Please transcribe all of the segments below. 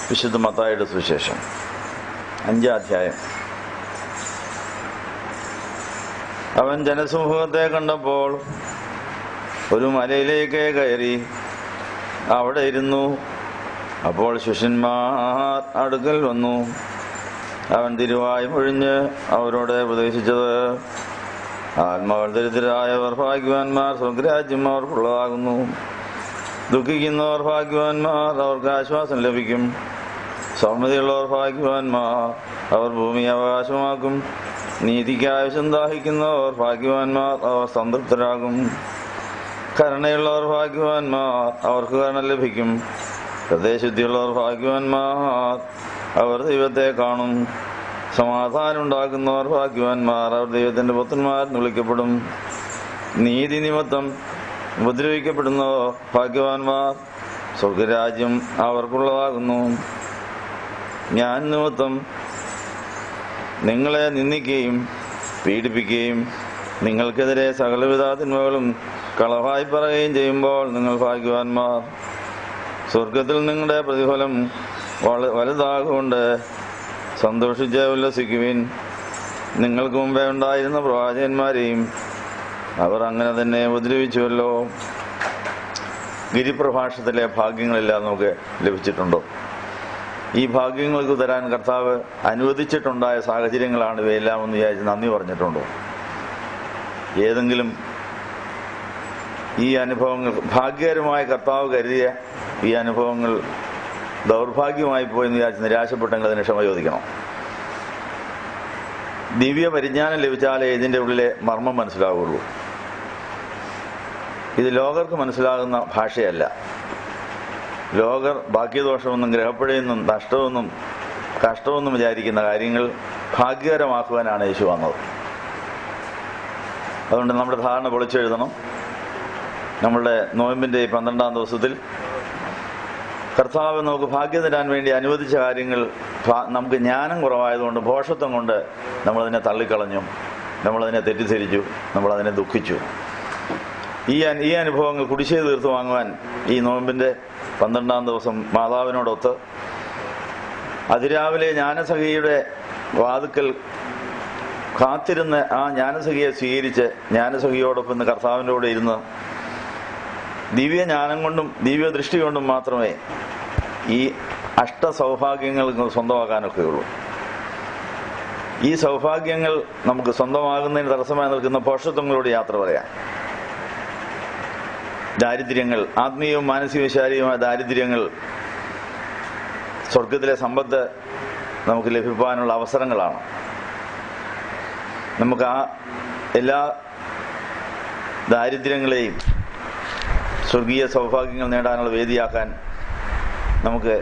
വിശുദ്ധ മത്തായിയുടെ സുവിശേഷം 5-ാം അധ്യായം. അവൻ ജനസമൂഹത്തെ കണ്ടപ്പോൾ ഒരു മലയിലേക്ക് കയറി അവിടെ ഇരുന്നു. അപ്പോൾ ശിഷ്യന്മാർ അടുക്കൽ വന്നു. അവൻ തിരുവായും ഒഴിഞ്ഞ് അവരോട് ഉപദേശിച്ചത്, ആത്മാവിൽ ദരിദ്രരായവർ ഭാഗ്യവാന്മാർ, സ്വർഗ്ഗരാജ്യം അവർക്കുള്ളതാകുന്നു. ദുഃഖിക്കുന്നവർ ഭാഗ്യവാന്മാർ, അവർക്ക് ആശ്വാസം ലഭിക്കും. സൗമ്യതയുള്ളവർ ഭാഗ്യവാന്മാർ, അവർ ഭൂമി അവകാശമാക്കും. നീതിക്ക് ആവശ്യം ദാഹിക്കുന്നവർ ഭാഗ്യവാന്മാർ, അവർ സംതൃപ്തരാകും. കരുണയുള്ളവർ ഭാഗ്യവാന്മാർ, അവർക്ക് കരുണ ലഭിക്കും. ഹൃദയശുദ്ധിയുള്ളവർ ഭാഗ്യവാന്മാർ, അവർ ദൈവത്തെ കാണും. സമാധാനം ഉണ്ടാക്കുന്നവർ ഭാഗ്യവാന്മാർ, അവർ ദൈവത്തിന്റെ പുത്രന്മാരെന്ന് വിളിക്കപ്പെടും. നീതി നിമിത്തം ഉപദ്രവിക്കപ്പെടുന്നവർ ഭാഗ്യവാന്മാർ, സ്വർഗരാജ്യം അവർക്കുള്ളതാകുന്നു. ഞാൻ നിമിത്തം നിങ്ങളെ നിന്ദിക്കുകയും പീഡിപ്പിക്കുകയും നിങ്ങൾക്കെതിരെ സകലവിധ തിന്മകളും കളവായി പറയുകയും ചെയ്യുമ്പോൾ നിങ്ങൾ ഭാഗ്യവാന്മാർ. സ്വർഗത്തിൽ നിങ്ങളുടെ പ്രതിഫലം വലുതാകൊണ്ട് സന്തോഷിച്ച് ഉല്ലസിക്കുവിൻ. നിങ്ങൾക്ക് മുമ്പേ ഉണ്ടായിരുന്ന പ്രവാചകന്മാരെയും അവർ അങ്ങനെ തന്നെ ഉപദ്രവിച്ചുവല്ലോ. ഗിരിപ്രഭാഷണത്തിലെ ഭാഗ്യങ്ങളെല്ലാം നമുക്ക് ലഭിച്ചിട്ടുണ്ടോ? ഈ ഭാഗ്യങ്ങൾക്ക് തരാൻ കർത്താവ് അനുവദിച്ചിട്ടുണ്ടായ സാഹചര്യങ്ങളാണ് ഇവയെല്ലാം എന്ന് വിചാരിച്ച് നന്ദി പറഞ്ഞിട്ടുണ്ടോ? ഏതെങ്കിലും ഈ അനുഭവങ്ങൾ ഭാഗ്യകരമായ കർത്താവ് കരുതിയ ഈ അനുഭവങ്ങൾ ദൗർഭാഗ്യമായി പോയെന്ന് വിചാരിച്ച് നിരാശപ്പെട്ടെങ്കിൽ അതിന് ക്ഷമ ചോദിക്കണം. ദിവ്യ പരിജ്ഞാനം ലഭിച്ചാലേ ഇതിൻ്റെ ഉള്ളിലെ മർമ്മം മനസ്സിലാവുള്ളൂ. ഇത് ലോകർക്ക് മനസ്സിലാകുന്ന ഭാഷയല്ല. ലോകർ ഭാഗ്യദോഷമൊന്നും ഗ്രഹപ്പിഴയൊന്നും നഷ്ടമൊന്നും കഷ്ടമൊന്നും വിചാരിക്കുന്ന കാര്യങ്ങൾ ഭാഗ്യകരമാക്കുവാനാണ് യേശു വന്നത്. അതുകൊണ്ട് നമ്മുടെ ധാരണ പൊളിച്ചെഴുതണം. നമ്മളുടെ നോയമ്പിൻ്റെ 12-ാം ദിവസത്തിൽ കർത്താവ് നമുക്ക് ഭാഗ്യം തരാൻ വേണ്ടി അനുവദിച്ച കാര്യങ്ങൾ നമുക്ക് ജ്ഞാനം കുറവായതുകൊണ്ട്, ഭോഷത്വം കൊണ്ട് നമ്മളതിനെ തള്ളിക്കളഞ്ഞു, നമ്മളതിനെ തെറ്റിദ്ധരിച്ചു, നമ്മളതിനെ ദുഃഖിച്ചു. ഈ അനുഭവങ്ങൾ കുടിശ്ശിക തീർത്ത് വാങ്ങുവാൻ ഈ നോയമ്പിൻ്റെ 12-ാം ദിവസം മാതാവിനോടൊത്ത് അതിരാവിലെ ജ്ഞാനസഖിയുടെ വാതുക്കൽ കാത്തിരുന്ന് ആ ജ്ഞാനസഖിയെ സ്വീകരിച്ച് ജ്ഞാനസഖിയോടൊപ്പം ഇന്ന് കർത്താവിൻ്റെ കൂടെ ഇരുന്ന് ദിവ്യജ്ഞാനം കൊണ്ടും ദിവ്യദൃഷ്ടി കൊണ്ടും മാത്രമേ ഈ അഷ്ടസൗഭാഗ്യങ്ങൾ സ്വന്തമാക്കാനൊക്കെയുള്ളൂ. ഈ സൗഭാഗ്യങ്ങൾ നമുക്ക് സ്വന്തമാകുന്നതിന് തടസ്സമായി നിൽക്കുന്ന ഭോഷത്വങ്ങളോട് യാത്ര പറയാം. ദാരിദ്ര്യങ്ങൾ, ആത്മീയവും മാനസികവും ശാരീരികവുമായ ദാരിദ്ര്യങ്ങൾ സ്വർഗത്തിലെ സമ്പത്ത് നമുക്ക് ലഭിക്കാനുള്ള അവസരങ്ങളാണ്. നമുക്ക് ആ എല്ലാ ദാരിദ്ര്യങ്ങളെയും സ്വർഗീയ സൗഭാഗ്യങ്ങൾ നേടാനുള്ള വേദിയാക്കാൻ നമുക്ക്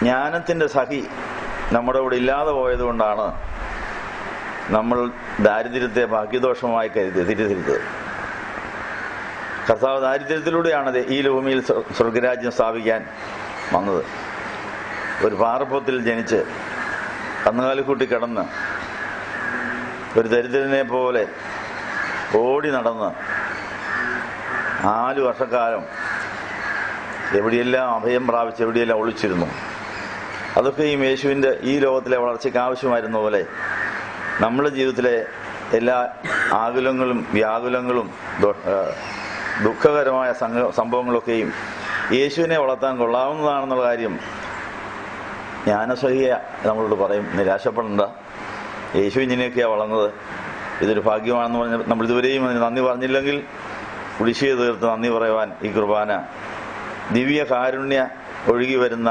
ജ്ഞാനത്തിൻ്റെ സഖി നമ്മുടെ കൂടെ ഇല്ലാതെ പോയതുകൊണ്ടാണ് നമ്മൾ ദാരിദ്ര്യത്തെ ഭാഗ്യദോഷമായി തിരിച്ചത്. കർത്താവ് ദാരിദ്ര്യത്തിലൂടെയാണ് ഈ ഭൂമിയിൽ സ്വർഗരാജ്യം സ്ഥാപിക്കാൻ വന്നത്. ഒരു പാറപ്പത്തിൽ ജനിച്ച് കന്നുകാലിക്കൂട്ടി കിടന്ന് ഒരു ദരിദ്രനെ പോലെ ഓടി നടന്ന് 4 വർഷക്കാലം എവിടെയെല്ലാം അഭയം പ്രാപിച്ച് എവിടെയെല്ലാം ഒളിച്ചിരുന്നു. അതൊക്കെയും യേശുവിൻ്റെ ഈ ലോകത്തിലെ വളർച്ചയ്ക്ക് ആവശ്യമായിരുന്ന പോലെ നമ്മുടെ ജീവിതത്തിലെ എല്ലാ ആകുലങ്ങളും വ്യാകുലങ്ങളും ദുഃഖകരമായ സംഭവങ്ങളൊക്കെയും യേശുവിനെ വളർത്താൻ കൊള്ളാവുന്നതാണെന്നുള്ള കാര്യം ജ്ഞാനസഹിയ നമ്മളോട് പറയും. നിരാശപ്പെടേണ്ട. യേശു ഇങ്ങനെയൊക്കെയാണ് വളർന്നത്. ഇതൊരു ഭാഗ്യമാണെന്ന് പറഞ്ഞ് നമ്മൾ ഇതുവരെയും അതിന് നന്ദി പറഞ്ഞില്ലെങ്കിൽ കുടിശ്ശിക തീർത്ത് നന്ദി പറയുവാൻ ഈ കുർബാന ദിവ്യ കാരുണ്യ ഒഴുകി വരുന്ന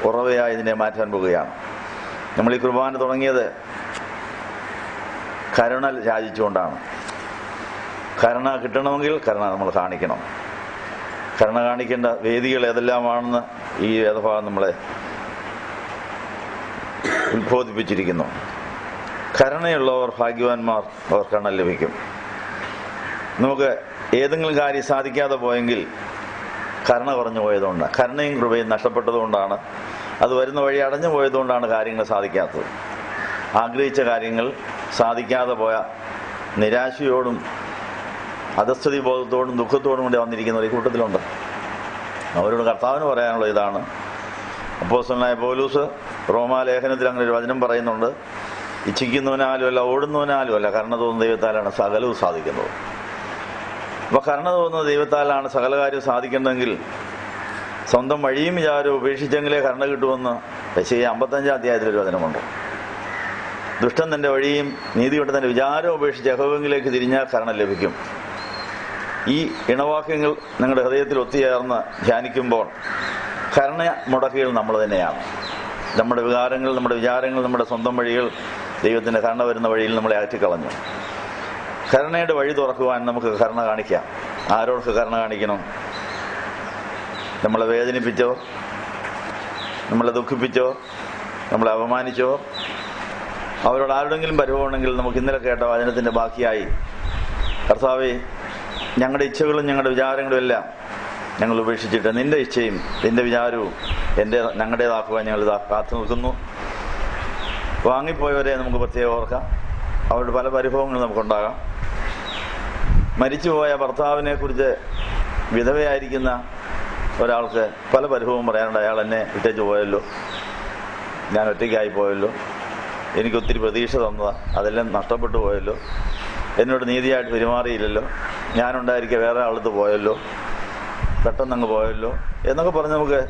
ഉറവയായി ഇതിനെ മാറ്റാൻ പോവുകയാണ്. നമ്മൾ ഈ കുർബാന തുടങ്ങിയത് കരുണ യാചിച്ചുകൊണ്ടാണ്. കരുണ കിട്ടണമെങ്കിൽ കരുണ നമ്മൾ കാണിക്കണം. കരുണ കാണിക്കേണ്ട വേദികൾ ഏതെല്ലാമാണെന്ന് ഈ വേദഭാഗം നമ്മളെ ഉത്ബോധിപ്പിച്ചിരിക്കുന്നു. കരുണയുള്ളവർ ഭാഗ്യവാന്മാർ, അവർ കരുണ ലഭിക്കും. നമുക്ക് ഏതെങ്കിലും കാര്യം സാധിക്കാതെ പോയെങ്കിൽ കരുണ കുറഞ്ഞു പോയതുകൊണ്ടാണ്, കരുണയും കൃപയും നഷ്ടപ്പെട്ടതുകൊണ്ടാണ്, അത് വരുന്ന വഴി അടഞ്ഞു പോയതുകൊണ്ടാണ് കാര്യങ്ങൾ സാധിക്കാത്തത്. ആഗ്രഹിച്ച കാര്യങ്ങൾ സാധിക്കാതെ പോയ നിരാശയോടും അധസ്ഥിതി ബോധത്തോടും ദുഃഖത്തോടും കൂടി വന്നിരിക്കുന്നവർ ഈ കൂട്ടത്തിലുണ്ട്. അവരോട് കർത്താവിന് പറയാനുള്ള ഇതാണ്. അപ്പോസ്തലനായ പൗലോസ് റോമാലേഖനത്തിൽ അങ്ങനെ ഒരു വചനം പറയുന്നുണ്ട്, ഇച്ഛിക്കുന്നവനാലും അല്ല ഓടുന്നവനാലും അല്ല, കരുണ തോന്നുന്ന ദൈവത്താലാണ് സകലവും സാധിക്കുന്നത്. അപ്പോൾ കരുണ തോന്നുന്ന ദൈവത്താലാണ് സകല കാര്യവും സാധിക്കേണ്ടതെങ്കിൽ സ്വന്തം വഴിയും വിചാരവും ഉപേക്ഷിച്ചെങ്കിലേ കരുണ കിട്ടുമെന്ന് യെശയ്യാ 55 അധ്യായത്തിലൊരു വചനമുണ്ട്. ദുഷ്ടൻ തൻ്റെ വഴിയും നീതികെട്ട തൻ്റെ വിചാരവും ഉപേക്ഷിച്ച് യഹോവയിലേക്ക് തിരിഞ്ഞാൽ കരുണ ലഭിക്കും. ഈ ഇണവാക്യങ്ങൾ നിങ്ങളുടെ ഹൃദയത്തിൽ ഒത്തുചേർന്ന് ധ്യാനിക്കുമ്പോൾ കരുണ മുടക്കികൾ നമ്മൾ തന്നെയാണ്. നമ്മുടെ വികാരങ്ങൾ, നമ്മുടെ വിചാരങ്ങൾ, നമ്മുടെ സ്വന്തം വഴികൾ ദൈവത്തിൻ്റെ കരുണ വരുന്ന വഴിയിൽ നമ്മളെ അകറ്റിക്കളഞ്ഞു. കരുണയുടെ വഴി തുറക്കുവാൻ നമുക്ക് കരുണ കാണിക്കാം. ആരോടൊക്കെ കരുണ കാണിക്കണം? നമ്മളെ വേദനിപ്പിച്ചോ, നമ്മളെ ദുഃഖിപ്പിച്ചോ, നമ്മളെ അപമാനിച്ചോ, അവരോട് ആരുടെങ്കിലും പരിഭവമുണ്ടെങ്കിൽ നമുക്ക് ഇന്നലെ കേട്ട വചനത്തിൻ്റെ ബാക്കിയായി, കർത്താവേ, ഞങ്ങളുടെ ഇച്ഛകളും ഞങ്ങളുടെ വിചാരങ്ങളും എല്ലാം ഞങ്ങൾ ഉപേക്ഷിച്ചിട്ട് നിന്റെ ഇച്ഛയും നിന്റെ വിചാരവും ഞങ്ങളുടേതാക്കുവാൻ ഞങ്ങൾ കാത്തു നിൽക്കുന്നു. വാങ്ങിപ്പോയവരെ നമുക്ക് പ്രത്യേകം ഓർക്കാം. അവരുടെ പല പരിഭവങ്ങളും നമുക്കുണ്ടാകാം. മരിച്ചുപോയ ഭർത്താവിനെ കുറിച്ച് വിധവയായിരിക്കുന്ന ഒരാൾക്ക് പല പരിഭവവും പറയാനുണ്ട്. അയാൾ എന്നെ ഇട്ടേച്ച് പോയല്ലോ, ഞാൻ ഒറ്റയ്ക്കായി പോയല്ലോ, എനിക്കൊത്തിരി പ്രതീക്ഷ തന്നതാണ്, അതെല്ലാം നഷ്ടപ്പെട്ടു പോയല്ലോ, എന്നോട് നീതിയായിട്ട് പെരുമാറിയില്ലല്ലോ, ഞാനുണ്ടായിരിക്കുക വേറെ ആളത്ത് പോയല്ലോ, പെട്ടെന്നങ്ങ് പോയല്ലോ എന്നൊക്കെ പറഞ്ഞ് നമുക്ക്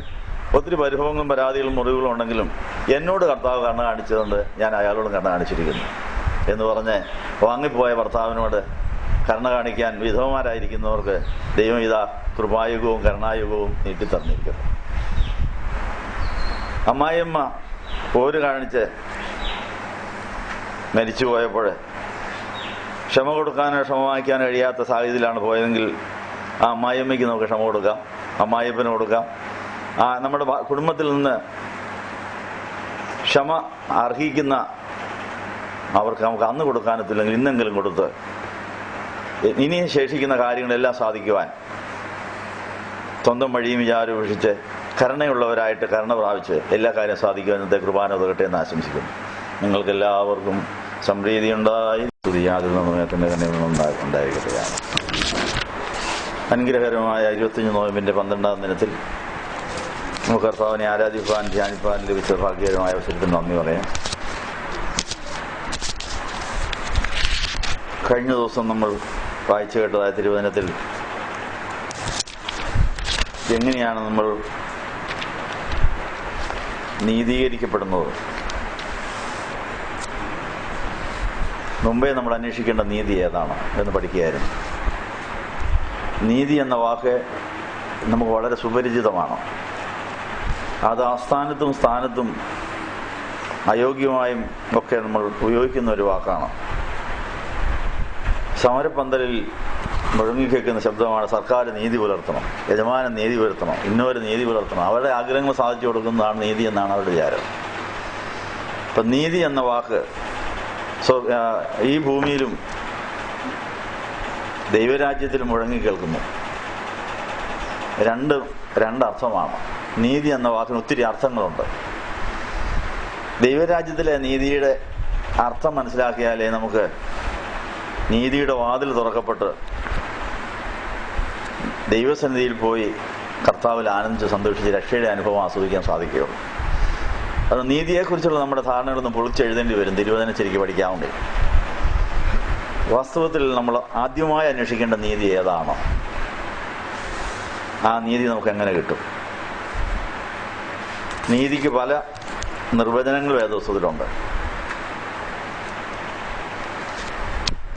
ഒത്തിരി പരിഭവങ്ങളും പരാതികളും മുറിവുകളും ഉണ്ടെങ്കിലും എന്നോട് കർത്താവ് കരുണ കാണിച്ചതുകൊണ്ട് ഞാൻ അയാളോടും കരുണ കാണിച്ചിരിക്കുന്നു എന്ന് പറഞ്ഞ് വാങ്ങിപ്പോയ ഭർത്താവിനോട് കരുണ കാണിക്കാൻ വിധവമാരായിരിക്കുന്നവർക്ക് ദൈവം ഇതാ കൃപായുഗവും കരുണായുഗവും നീട്ടിത്തന്നിരിക്കുന്നു. അമ്മായിയമ്മ പോര് കാണിച്ച് മരിച്ചുപോയപ്പോൾ ക്ഷമ കൊടുക്കാനോ ക്ഷമ വാങ്ങിക്കാനോ കഴിയാത്ത സാഹചര്യത്തിലാണ് പോയതെങ്കിൽ ആ അമ്മായിയമ്മയ്ക്ക് നമുക്ക് ക്ഷമ കൊടുക്കാം, അമ്മായിയപ്പന് കൊടുക്കാം. നമ്മുടെ കുടുംബത്തിൽ നിന്ന് ക്ഷമ അർഹിക്കുന്ന അവർക്ക് നമുക്ക് അന്ന് കൊടുക്കാനത്തില്ലെങ്കിൽ ഇന്നെങ്കിലും കൊടുത്ത് ഇനിയും ശേഷിക്കുന്ന കാര്യങ്ങളെല്ലാം സാധിക്കുവാൻ സ്വന്തം വഴിയും വിചാരം ഉപേക്ഷിച്ച് കരുണയുള്ളവരായിട്ട് കരുണ പ്രാപിച്ച് എല്ലാ കാര്യം സാധിക്കുവാൻ ഇന്നത്തെ കൃപാന ഉതകട്ടെ എന്ന് ആശംസിക്കുന്നു. നിങ്ങൾക്കെല്ലാവർക്കും സംപ്രീതി ഉണ്ടായി യാതൊരു സമയത്തിൻ്റെ തന്നെ ഉണ്ടായിരിക്കട്ടെയാണ്. അനുഗ്രഹകരമായ 25 നോയമ്പിൻ്റെ 12-ാം ദിനത്തിൽ നമുക്ക് കർത്താവിനെ ആരാധിപ്പാൻ ധ്യാനിപ്പാൻ ലഭിച്ച ഭാഗ്യകരമായ അവസരത്തിന് നന്ദി പറയാം. കഴിഞ്ഞ ദിവസം നമ്മൾ വായിച്ചു കേട്ടതായ തിരുവചനത്തിൽ എങ്ങനെയാണ് നമ്മൾ നീതീകരിക്കപ്പെടുന്നത്, മുമ്പേ നമ്മൾ അന്വേഷിക്കേണ്ട നീതി ഏതാണ് എന്ന് പഠിക്കുകയായിരുന്നു. നീതി എന്ന വാക്ക് നമുക്ക് വളരെ സുപരിചിതമാണ്. അത് ആസ്ഥാനത്തും സ്ഥാനത്തും അയോഗ്യമായും ഒക്കെ നമ്മൾ ഉപയോഗിക്കുന്ന ഒരു വാക്കാണ്. സമരപ്പന്തലിൽ മുഴങ്ങിക്കേൾക്കുന്ന ശബ്ദമാണ് സർക്കാർ നീതി പുലർത്തണം, യജമാനൻ നീതി പുലർത്തണം, ഇന്നവർ നീതി പുലർത്തണം, അവരുടെ ആഗ്രഹങ്ങൾ സാധിച്ചു കൊടുക്കുന്നതാണ് നീതി എന്നാണ് അവരുടെ വിചാരം. അപ്പം നീതി എന്ന വാക്ക് ഈ ഭൂമിയിലും ദൈവരാജ്യത്തിലും മുഴങ്ങിക്കേൾക്കുന്നു. രണ്ടർത്ഥമാണ്. നീതി എന്ന വാക്കിന് ഒത്തിരി അർത്ഥങ്ങളുണ്ട്. ദൈവരാജ്യത്തിലെ നീതിയുടെ അർത്ഥം മനസ്സിലാക്കിയാലേ നമുക്ക് നീതിയുടെ വാതിൽ തുറക്കപ്പെട്ട് ദൈവസന്നിധിയിൽ പോയി കർത്താവിൽ ആനന്ദിച്ച് സന്തോഷിച്ച് രക്ഷയുടെ അനുഭവം ആസ്വദിക്കാൻ സാധിക്കുകയുള്ളൂ. അത് നീതിയെക്കുറിച്ചുള്ള നമ്മുടെ ധാരണകളൊന്നും പൊളിച്ചെഴുതേണ്ടി വരും തിരുവചനം ശരിക്കും പഠിക്കാവുന്നേ. വാസ്തവത്തിൽ നമ്മൾ ആദ്യമായി അന്വേഷിക്കേണ്ട നീതി ഏതാണ്? ആ നീതി നമുക്ക് എങ്ങനെ കിട്ടും? നീതിക്ക് പല നിർവചനങ്ങൾ വേദപുസ്തകത്തിലുണ്ട്.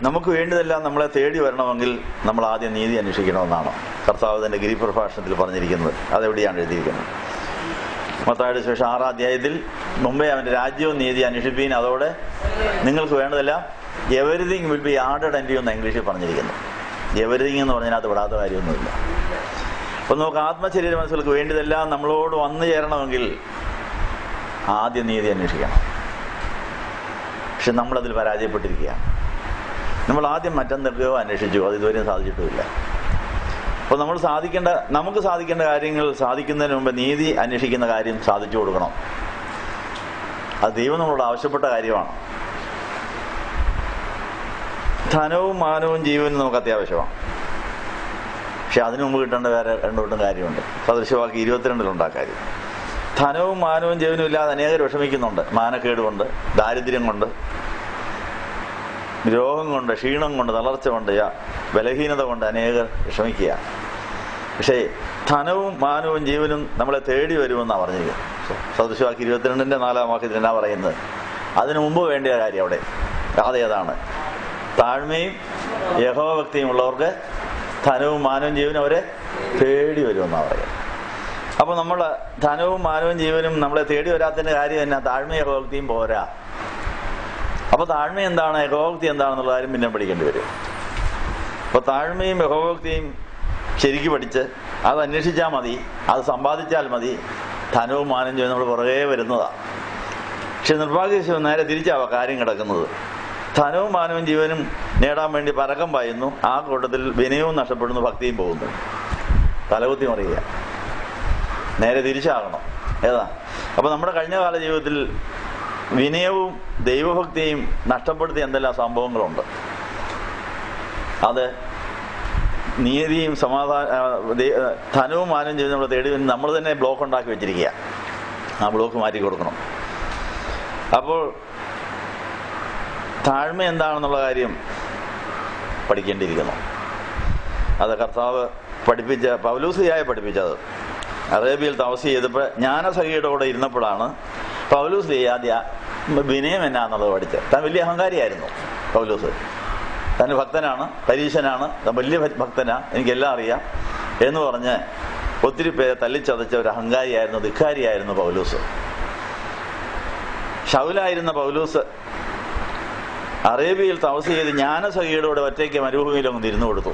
നമുക്ക് വേണ്ടതെല്ലാം നമ്മളെ തേടി വരണമെങ്കിൽ നമ്മൾ ആദ്യം നീതി അന്വേഷിക്കണമെന്നാണ് കർത്താവ് തന്റെ ഗിരിപ്രഭാഷണത്തിൽ പറഞ്ഞിരിക്കുന്നത്. അതെവിടെയാണ് എഴുതിയിരിക്കുന്നത്? മത്തായിയുടെ സുവിശേഷം 6-ാം അധ്യായത്തിൽ മുമ്പേ അവന്റെ രാജ്യവും നീതി അന്വേഷിപ്പീൻ, അതോടെ നിങ്ങൾക്ക് വേണ്ടതെല്ലാം everything will be added unto you എന്ന് ഇംഗ്ലീഷിൽ പറഞ്ഞിരിക്കുന്നു. എവരിതിങ് എന്ന് പറഞ്ഞതിനകത്ത് വിടാത്ത കാര്യമൊന്നുമില്ല. അപ്പം നമുക്ക് ആത്മശരീര മനസ്സുകൾക്ക് വേണ്ടതെല്ലാം നമ്മളോട് വന്നു ചേരണമെങ്കിൽ ആദ്യം നീതി അന്വേഷിക്കണം. പക്ഷെ നമ്മളതിൽ പരാജയപ്പെട്ടിരിക്കുകയാണ്. നമ്മൾ ആദ്യം മറ്റെന്തൊക്കെയോ അന്വേഷിച്ചു, അത് ഇതുവരെയും സാധിച്ചിട്ടുമില്ല. അപ്പോൾ നമുക്ക് സാധിക്കേണ്ട കാര്യങ്ങൾ സാധിക്കുന്നതിന് മുമ്പ് നീതി അന്വേഷിക്കുന്ന കാര്യം സാധിച്ചു കൊടുക്കണം. അത് ദൈവം നമ്മളോട് ആവശ്യപ്പെട്ട കാര്യമാണ്. ധനവും മാനവും ജീവനും നമുക്ക് അത്യാവശ്യമാണ്. പക്ഷെ അതിനു മുമ്പ് കിട്ടേണ്ട വേറെ രണ്ടുകൂട്ടം കാര്യമുണ്ട്. സദൃശവാക്യം 22 ആ കാര്യം. ധനവും മാനവും ജീവനും ഇല്ലാതെ അനേകർ വിഷമിക്കുന്നുണ്ട്. മാനക്കേട് കൊണ്ട്, ദാരിദ്ര്യം കൊണ്ട്, രോഗം കൊണ്ട്, ക്ഷീണം കൊണ്ട്, തളർച്ച കൊണ്ട്, ബലഹീനത കൊണ്ട് അനേകർ വിഷമിക്കുക. പക്ഷേ ധനവും മാനവും ജീവനും നമ്മളെ തേടി വരുമെന്നാണ് പറഞ്ഞിരിക്കുന്നത്. സദൃശവാക്യം 22 4 വാക്യത്തിൽ എന്നാ പറയുന്നത്? അതിനു മുമ്പ് വേണ്ട കാര്യം അവിടെ അതേതാണ്? താഴ്മയും യഹോവഭക്തിയും ഉള്ളവർക്ക് ധനവും മാനവും ജീവനും അവരെ തേടി വരുമെന്നാണ് പറയുന്നത്. അപ്പൊ നമ്മൾ ധനവും മാനവും ജീവനും നമ്മളെ തേടി വരാത്തതിന്റെ കാര്യം എന്നാ? താഴ്മയും യഹോവഭക്തിയും പോരാ. അപ്പൊ താഴ്മ എന്താണ്, യഹോവഭക്തി എന്താണെന്നുള്ള കാര്യം പിന്നെ പഠിക്കേണ്ടി വരും. അപ്പൊ താഴ്മയും യഹോവഭക്തിയും ശരിക്കും പഠിച്ച് അത് അന്വേഷിച്ചാൽ മതി, അത് സമ്പാദിച്ചാൽ മതി. ധനവും മാനവും ജീവനും നമ്മൾ പുറകെ വരുന്നതാണ്. പക്ഷെ നിർഭാഗ്യവശാൽ നേരെ തിരിച്ചാവാ കാര്യം കിടക്കുന്നത്. ധനവും മാനവും ജീവനും നേടാൻ വേണ്ടി പരക്കം പായുന്നു. ആ കൂട്ടത്തിൽ വിനയവും നഷ്ടപ്പെടുന്നു, ഭക്തിയും പോകുന്നു. തലകുത്തി മറിയുക. നേരെ തിരിച്ചാകണം. ഏതാ? അപ്പൊ നമ്മുടെ കഴിഞ്ഞ കാല ജീവിതത്തിൽ വിനയവും ദൈവഭക്തിയും നഷ്ടപ്പെടുത്തിയ എന്തെല്ലാം സംഭവങ്ങളുണ്ട്. അത് നീതിയും ധനവും മാനവും ജീവനും നമ്മൾ തേടി നമ്മൾ തന്നെ ബ്ലോക്ക് ഉണ്ടാക്കി വെച്ചിരിക്കുക. ആ ബ്ലോക്ക് മാറ്റി കൊടുക്കണം. അപ്പോൾ താഴ്മ എന്താണെന്നുള്ള കാര്യം പഠിക്കേണ്ടിയിരിക്കുന്നു. അത് കർത്താവ് പൗലൂസിയായി പഠിപ്പിച്ചത്. അറേബ്യയിൽ തപസ് ചെയ്തപ്പോൾ ജ്ഞാനസഖിയുടെ കൂടെ ഇരുന്നപ്പോഴാണ് പൗലൂസ് വിനയം എന്നാന്നുള്ളത് പഠിച്ചത്. താൻ വലിയ അഹങ്കാരിയായിരുന്നു പൗലൂസ്. താൻ ഭക്തനാണ്, പരീശനാണ്, വലിയ ഭക്തനാ, എനിക്കെല്ലാം അറിയാം എന്ന് പറഞ്ഞ് ഒത്തിരി പേരെ തല്ലിച്ചതച്ച ഒരു അഹങ്കാരിയായിരുന്നു, ധിക്കാരിയായിരുന്നു പൗലൂസ്. ശൗലായിരുന്ന പൗലൂസ് അറേബ്യയിൽ തപസ് ചെയ്ത് ജ്ഞാനസഖിയുടെ കൂടെ ഒറ്റയ്ക്ക് മരുഭൂമിയിലൊന്ന് ഇരുന്നു കൊടുത്തു.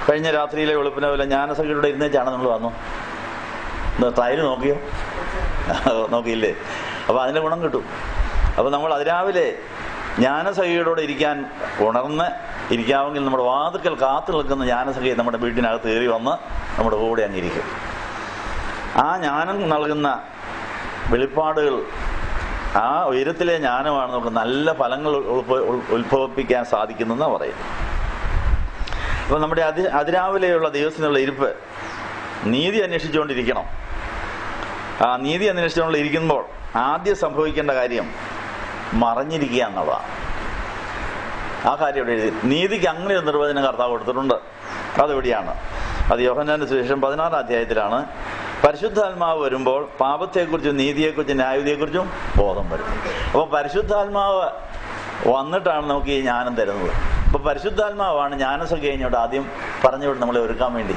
കഴിഞ്ഞ രാത്രിയിലെ വെളുപ്പിനെ പോലെ ജ്ഞാനസഖിയുടെ ഇരുന്നേച്ചാണ് നമ്മൾ വന്നു. ട്രയൽ നോക്കിയോ? നോക്കിയില്ലേ? അപ്പൊ അതിന്റെ ഗുണം കിട്ടും. അപ്പൊ നമ്മൾ അതിരാവിലെ ജ്ഞാനസഖിയോടെ ഇരിക്കാൻ ഉണർന്ന് ഇരിക്കാമെങ്കിൽ നമ്മുടെ വാതുക്കൽ കാത്തു നിൽക്കുന്ന ജ്ഞാനസഖി നമ്മുടെ വീട്ടിനകത്ത് കയറി വന്ന് നമ്മുടെ കൂടെ അങ്ങിരിക്കും. ആ ജ്ഞാനം നൽകുന്ന വെളിപ്പാടുകൾ, ആ ഉയരത്തിലെ ജ്ഞാനമാണ് നമുക്ക് നല്ല ഫലങ്ങൾ ഉത്ഭവിപ്പിക്കാൻ സാധിക്കുന്നതെന്നാണ് പറയുന്നത്. അപ്പൊ നമ്മുടെ അതിരാവിലെയുള്ള ദിവസത്തിനുള്ള ഇരിപ്പ് നീതി അന്വേഷിച്ചുകൊണ്ടിരിക്കണം. ആ നീതി അന്വേഷിച്ചുകൊണ്ട് ഇരിക്കുമ്പോൾ ആദ്യം സംഭവിക്കേണ്ട കാര്യം മറഞ്ഞിരിക്കുക എന്നുള്ളതാണ്. ആ കാര്യം ഇവിടെ എഴുതി. നീതിക്ക് അങ്ങനെ ഒരു നിർവചനം കർത്താവ് കൊടുത്തിട്ടുണ്ട്. അതെവിടെയാണ്? അത് യോഹന്നാന്റെ സുവിശേഷം 16 അധ്യായത്തിലാണ്. പരിശുദ്ധാത്മാവ് വരുമ്പോൾ പാപത്തെക്കുറിച്ചും നീതിയെക്കുറിച്ചും ന്യായവിധിയെക്കുറിച്ചും ബോധം വരും. അപ്പോൾ പരിശുദ്ധാത്മാവ് വന്നിട്ടാണ് നമുക്ക് ഈ ജ്ഞാനം തരുന്നത്. അപ്പൊ പരിശുദ്ധാത്മാവാണ് ജ്ഞാനസഖിയെ ഇങ്ങോട്ട് ആദ്യം പറഞ്ഞു വിട്ട് നമ്മളെ ഒരുക്കാൻ വേണ്ടി.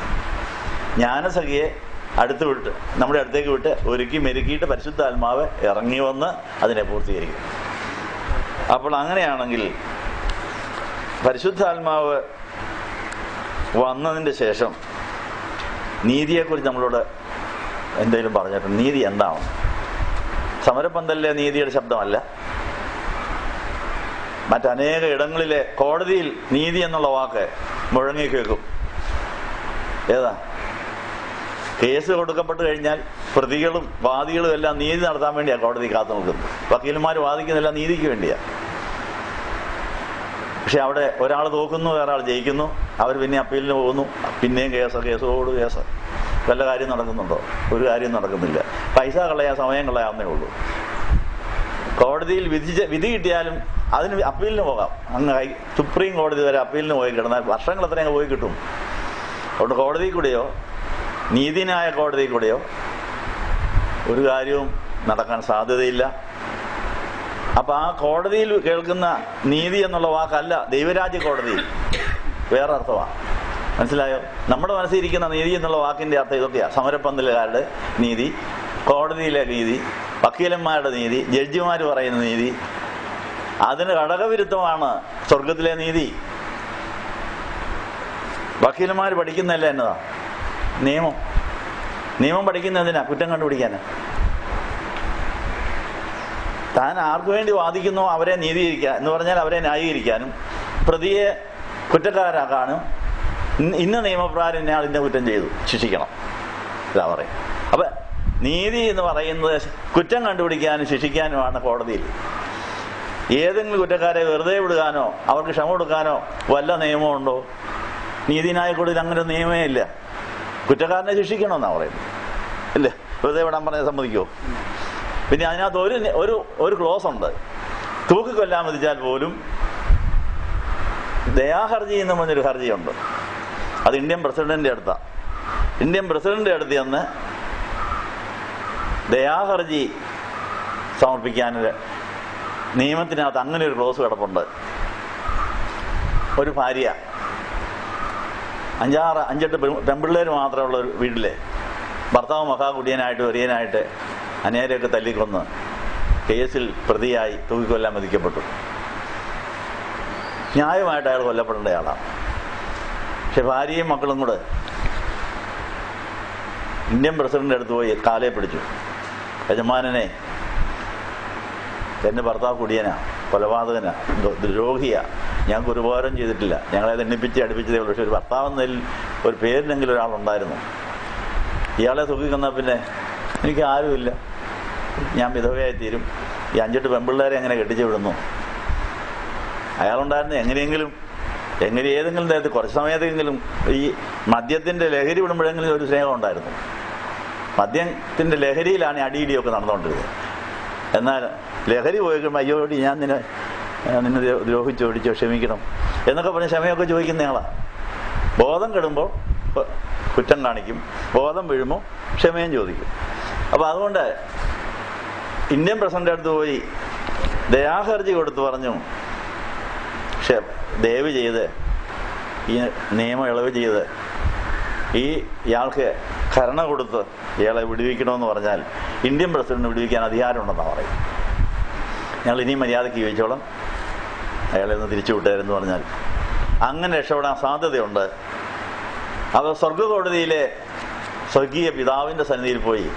ജ്ഞാനസഖിയെ നമ്മുടെ അടുത്തേക്ക് വിട്ട് ഒരുക്കി മെരുക്കിയിട്ട് പരിശുദ്ധാത്മാവ് ഇറങ്ങി വന്ന് അതിനെ പൂർത്തീകരിക്കും. അപ്പോൾ അങ്ങനെയാണെങ്കിൽ പരിശുദ്ധാത്മാവ് വന്നതിന്റെ ശേഷം നീതിയെക്കുറിച്ച് നമ്മളോട് എന്തെങ്കിലും പറഞ്ഞിട്ടുണ്ട്. നീതി എന്താണ്? സമരപന്തലിലെ നീതിയുടെ ശബ്ദമല്ല, മറ്റനേക ഇടങ്ങളിലെ കോടതിയിൽ നീതി എന്നുള്ള വാക്ക് മുഴങ്ങി കേൾക്കും. ഏതാ? കേസ് കൊടുക്കപ്പെട്ട് കഴിഞ്ഞാൽ പ്രതികളും വാദികളും എല്ലാം നീതി നടത്താൻ വേണ്ടിയാണ് കോടതി കാത്തു നിൽക്കുന്നത്. വക്കീലന്മാർ വാദിക്കുന്നില്ല, നീതിക്ക് വേണ്ടിയാ. പക്ഷെ അവിടെ ഒരാൾ തോക്കുന്നു, വേറെ ആൾ ജയിക്കുന്നു, അവർ പിന്നെ അപ്പീലിന് പോകുന്നു, പിന്നെയും കേസോട് കേസ്. വല്ല കാര്യം നടക്കുന്നുണ്ടോ? ഒരു കാര്യം നടക്കുന്നില്ല. പൈസ കളയാൻ, സമയം കളയാവുന്നേ ഉള്ളൂ. കോടതിയിൽ വിധി കിട്ടിയാലും അതിന് അപ്പീലിന് പോകാം. അങ്ങ് സുപ്രീം കോടതി വരെ അപ്പീലിന് പോയി കിടന്നാൽ വർഷങ്ങൾ എത്രയും പോയി കിട്ടും. അതുകൊണ്ട് കോടതി കൂടെയോ നീതിന്യായ കോടതി കൂടെയോ ഒരു കാര്യവും നടക്കാൻ സാധ്യതയില്ല. അപ്പൊ ആ കോടതിയിൽ കേൾക്കുന്ന നീതി എന്നുള്ള വാക്കല്ല ദൈവരാജ്യ കോടതി, വേറെ അർത്ഥമാണ്. മനസ്സിലായോ? നമ്മുടെ മനസ്സിലിരിക്കുന്ന നീതി എന്നുള്ള വാക്കിന്റെ അർത്ഥം ഇതൊക്കെയാ. സമരപ്പന്തലുകാരുടെ നീതി, കോടതിയിലെ നീതി, വക്കീലന്മാരുടെ നീതി, ജഡ്ജിമാർ പറയുന്ന നീതി. അതിന് ഘടകവിരുദ്ധമാണ് സ്വർഗത്തിലെ നീതി. വക്കീലന്മാർ പഠിക്കുന്നതല്ല എന്നതാ നിയമം പഠിക്കുന്നതിനാ കുറ്റം കണ്ടുപിടിക്കാനാ. താൻ ആർക്കു വേണ്ടി വാദിക്കുന്നോ അവരെ നീതീകരിക്കുക എന്ന് പറഞ്ഞാൽ അവരെ ന്യായീകരിക്കാനും പ്രതിയെ കുറ്റക്കാരാക്കാനും ഇന്ന നിയമപ്രകാരം ഇന്നയാൾ ഇന്ന കുറ്റം ചെയ്തു ശിക്ഷിക്കണം, ഇതാ പറയും. അപ്പൊ നീതി എന്ന് പറയുന്നത് കുറ്റം കണ്ടുപിടിക്കാനും ശിക്ഷിക്കാനുമാണ് കോടതിയിൽ. ഏതെങ്കിലും കുറ്റക്കാരെ വെറുതെ വിടുകാനോ അവർക്ക് ക്ഷമ കൊടുക്കാനോ വല്ല നിയമമുണ്ടോ? നീതിന്യായ കോടതിയിൽ അങ്ങനെ ഒരു നിയമമേ ഇല്ല. കുറ്റക്കാരനെ ശിക്ഷിക്കണമെന്നാണ് പറയുന്നത്, ഇല്ലേ? വെറുതെ വിടാൻ പറഞ്ഞാൽ സമ്മതിക്കുമോ? പിന്നെ അതിനകത്ത് ഒരു ക്ലോസ് ഉണ്ട്. തൂക്കിക്കൊല്ലാൻ വിധിച്ചാൽ പോലും ദയാഹർജി എന്ന് പറഞ്ഞൊരു ഹർജിയുണ്ട്. അത് ഇന്ത്യൻ പ്രസിഡന്റിന്റെ അടുത്താണ്. ഇന്ത്യൻ പ്രസിഡന്റിന്റെ അടുത്ത് ചെന്ന് ദയാഹർജി സമർപ്പിക്കാൻ നിയമത്തിനകത്ത് അങ്ങനെ ഒരു ക്ലോസ് കിടപ്പുണ്ട്. ഒരു ഭാര്യ 5-8 പെൺപിള്ളേർ മാത്രമുള്ള ഒരു വീട്ടിലെ ഭർത്താവ് മഹാകുടിയനായിട്ട് വെറിയനായിട്ട് അനേരെയൊക്കെ തല്ലിക്കൊന്ന് കേസിൽ പ്രതിയായി തൂക്കിക്കൊല്ലാൻ വിധിക്കപ്പെട്ടു. ന്യായമായിട്ട് അയാൾ കൊല്ലപ്പെടേണ്ടയാളാണ്. പക്ഷെ ഭാര്യയും മക്കളും കൂടെ ഇന്ത്യൻ പ്രസിഡന്റിന്റെ അടുത്ത് പോയി കാലേ പിടിച്ചു, യജമാനനെ, എൻ്റെ ഭർത്താവ് കുടിയനാ, കൊലപാതകനാ, ദ്രോഹിയാ, ഞങ്ങൾക്ക് ഒരു ഉപകാരം ചെയ്തിട്ടില്ല, ഞങ്ങളെ ദണ്ഡിപ്പിച്ച് അടുപ്പിച്ചതേ ഉള്ളൂ. പക്ഷെ ഒരു ഭർത്താവെന്നതിൽ ഒരു പേരിനെങ്കിലും ഒരാളുണ്ടായിരുന്നു. ഇയാളെ തൂക്കിക്കൊന്നാൽ പിന്നെ എനിക്ക് ആരുമില്ല, ഞാൻ വിധവയായി തീരും. ഈ 5-8 പെൺപിള്ളേരെ എങ്ങനെ കെട്ടിച്ചു വിടുന്നു? അയാളുണ്ടായിരുന്നു എങ്ങനെയെങ്കിലും ഏതെങ്കിലും നേരത്തെ കുറച്ച് സമയത്തെങ്കിലും ഈ മദ്യത്തിന്റെ ലഹരി വിടുമ്പോഴെങ്കിലും ഒരു സ്നേഹം ഉണ്ടായിരുന്നു. മദ്യത്തിന്റെ ലഹരിയിലാണ് അടിയിടിയൊക്കെ നടന്നുകൊണ്ടിരുന്നത്. എന്നാൽ ലഹരി പോയി കഴിയുമ്പോൾ അയ്യോടി ഞാൻ നിന്നെ ദ്രോഹിച്ചോടിച്ചോ, ക്ഷമിക്കണം എന്നൊക്കെ പറഞ്ഞ് ക്ഷമയൊക്കെ ചോദിക്കുന്നയാളാണ്. ബോധം കെടുമ്പോൾ കുറ്റം കാണിക്കും, ബോധം വീഴുമ്പോൾ ക്ഷമയും ചോദിക്കും. അപ്പോൾ അതുകൊണ്ട് ഇന്ത്യൻ പ്രസിഡന്റ് അടുത്ത് പോയി ദയാഹർജി കൊടുത്ത് പറഞ്ഞു, പക്ഷെ ദയവ് ചെയ്ത് ഈ നിയമം ഇളവ് ചെയ്ത് ഇയാൾക്ക് കരുണ കൊടുത്ത് ഇയാളെ വിടുവിക്കണമെന്ന് പറഞ്ഞാൽ ഇന്ത്യൻ പ്രസിഡന്റിന് വിടുവിക്കാൻ അധികാരമുണ്ടെന്നാണ് പറയും. ഞങ്ങൾ ഇനിയും മര്യാദയ്ക്ക് ചോദിച്ചോളാം, അയാളെ ഒന്ന് തിരിച്ചു വിട്ടേരെന്ന് പറഞ്ഞാൽ അങ്ങനെ രക്ഷപ്പെടാൻ സാധ്യതയുണ്ട്. അവർ സ്വർഗകോടതിയിലെ സ്വർഗീയ പിതാവിൻ്റെ സന്നിധിയിൽ പോയി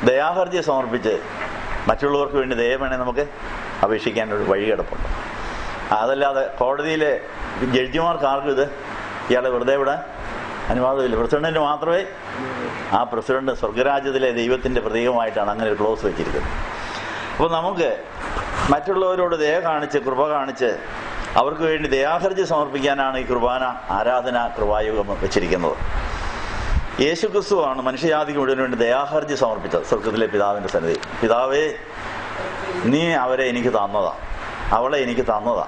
ദയാഹർജി സമർപ്പിച്ച് മറ്റുള്ളവർക്ക് വേണ്ടി ദയ വേണേൽ നമുക്ക് അപേക്ഷിക്കാൻ ഒരു വഴി കിടപ്പുണ്ട്. അതല്ലാതെ കോടതിയിലെ ജഡ്ജിമാർക്ക് ആർക്കും ഇയാളെ വെറുതെ വിടാൻ അനുവാദമില്ല. പ്രസിഡന്റിന് മാത്രമേ, ആ പ്രസിഡന്റ് സ്വർഗരാജ്യത്തിലെ ദൈവത്തിന്റെ പ്രതീകമായിട്ടാണ് അങ്ങനെ ഒരു ക്ലോസ് വെച്ചിരിക്കുന്നത്. അപ്പോൾ നമുക്ക് മറ്റുള്ളവരോട് ദയ കാണിച്ച്, കൃപ കാണിച്ച് അവർക്ക് വേണ്ടി ദയാഹർജി സമർപ്പിക്കാനാണ് ഈ കുർബാന ആരാധന കൃപായുഗം വെച്ചിരിക്കുന്നത്. യേശുക്രിസ്തുവാണ് മനുഷ്യജാതിക്ക് മുഴുവൻ വേണ്ടി ദയാഹർജി സമർപ്പിച്ചത് സ്വർഗത്തിലെ പിതാവിന്റെ സന്നിധി. പിതാവേ, നീ അവരെ എനിക്ക് തന്നതാ, അവളെ എനിക്ക് തന്നതാ,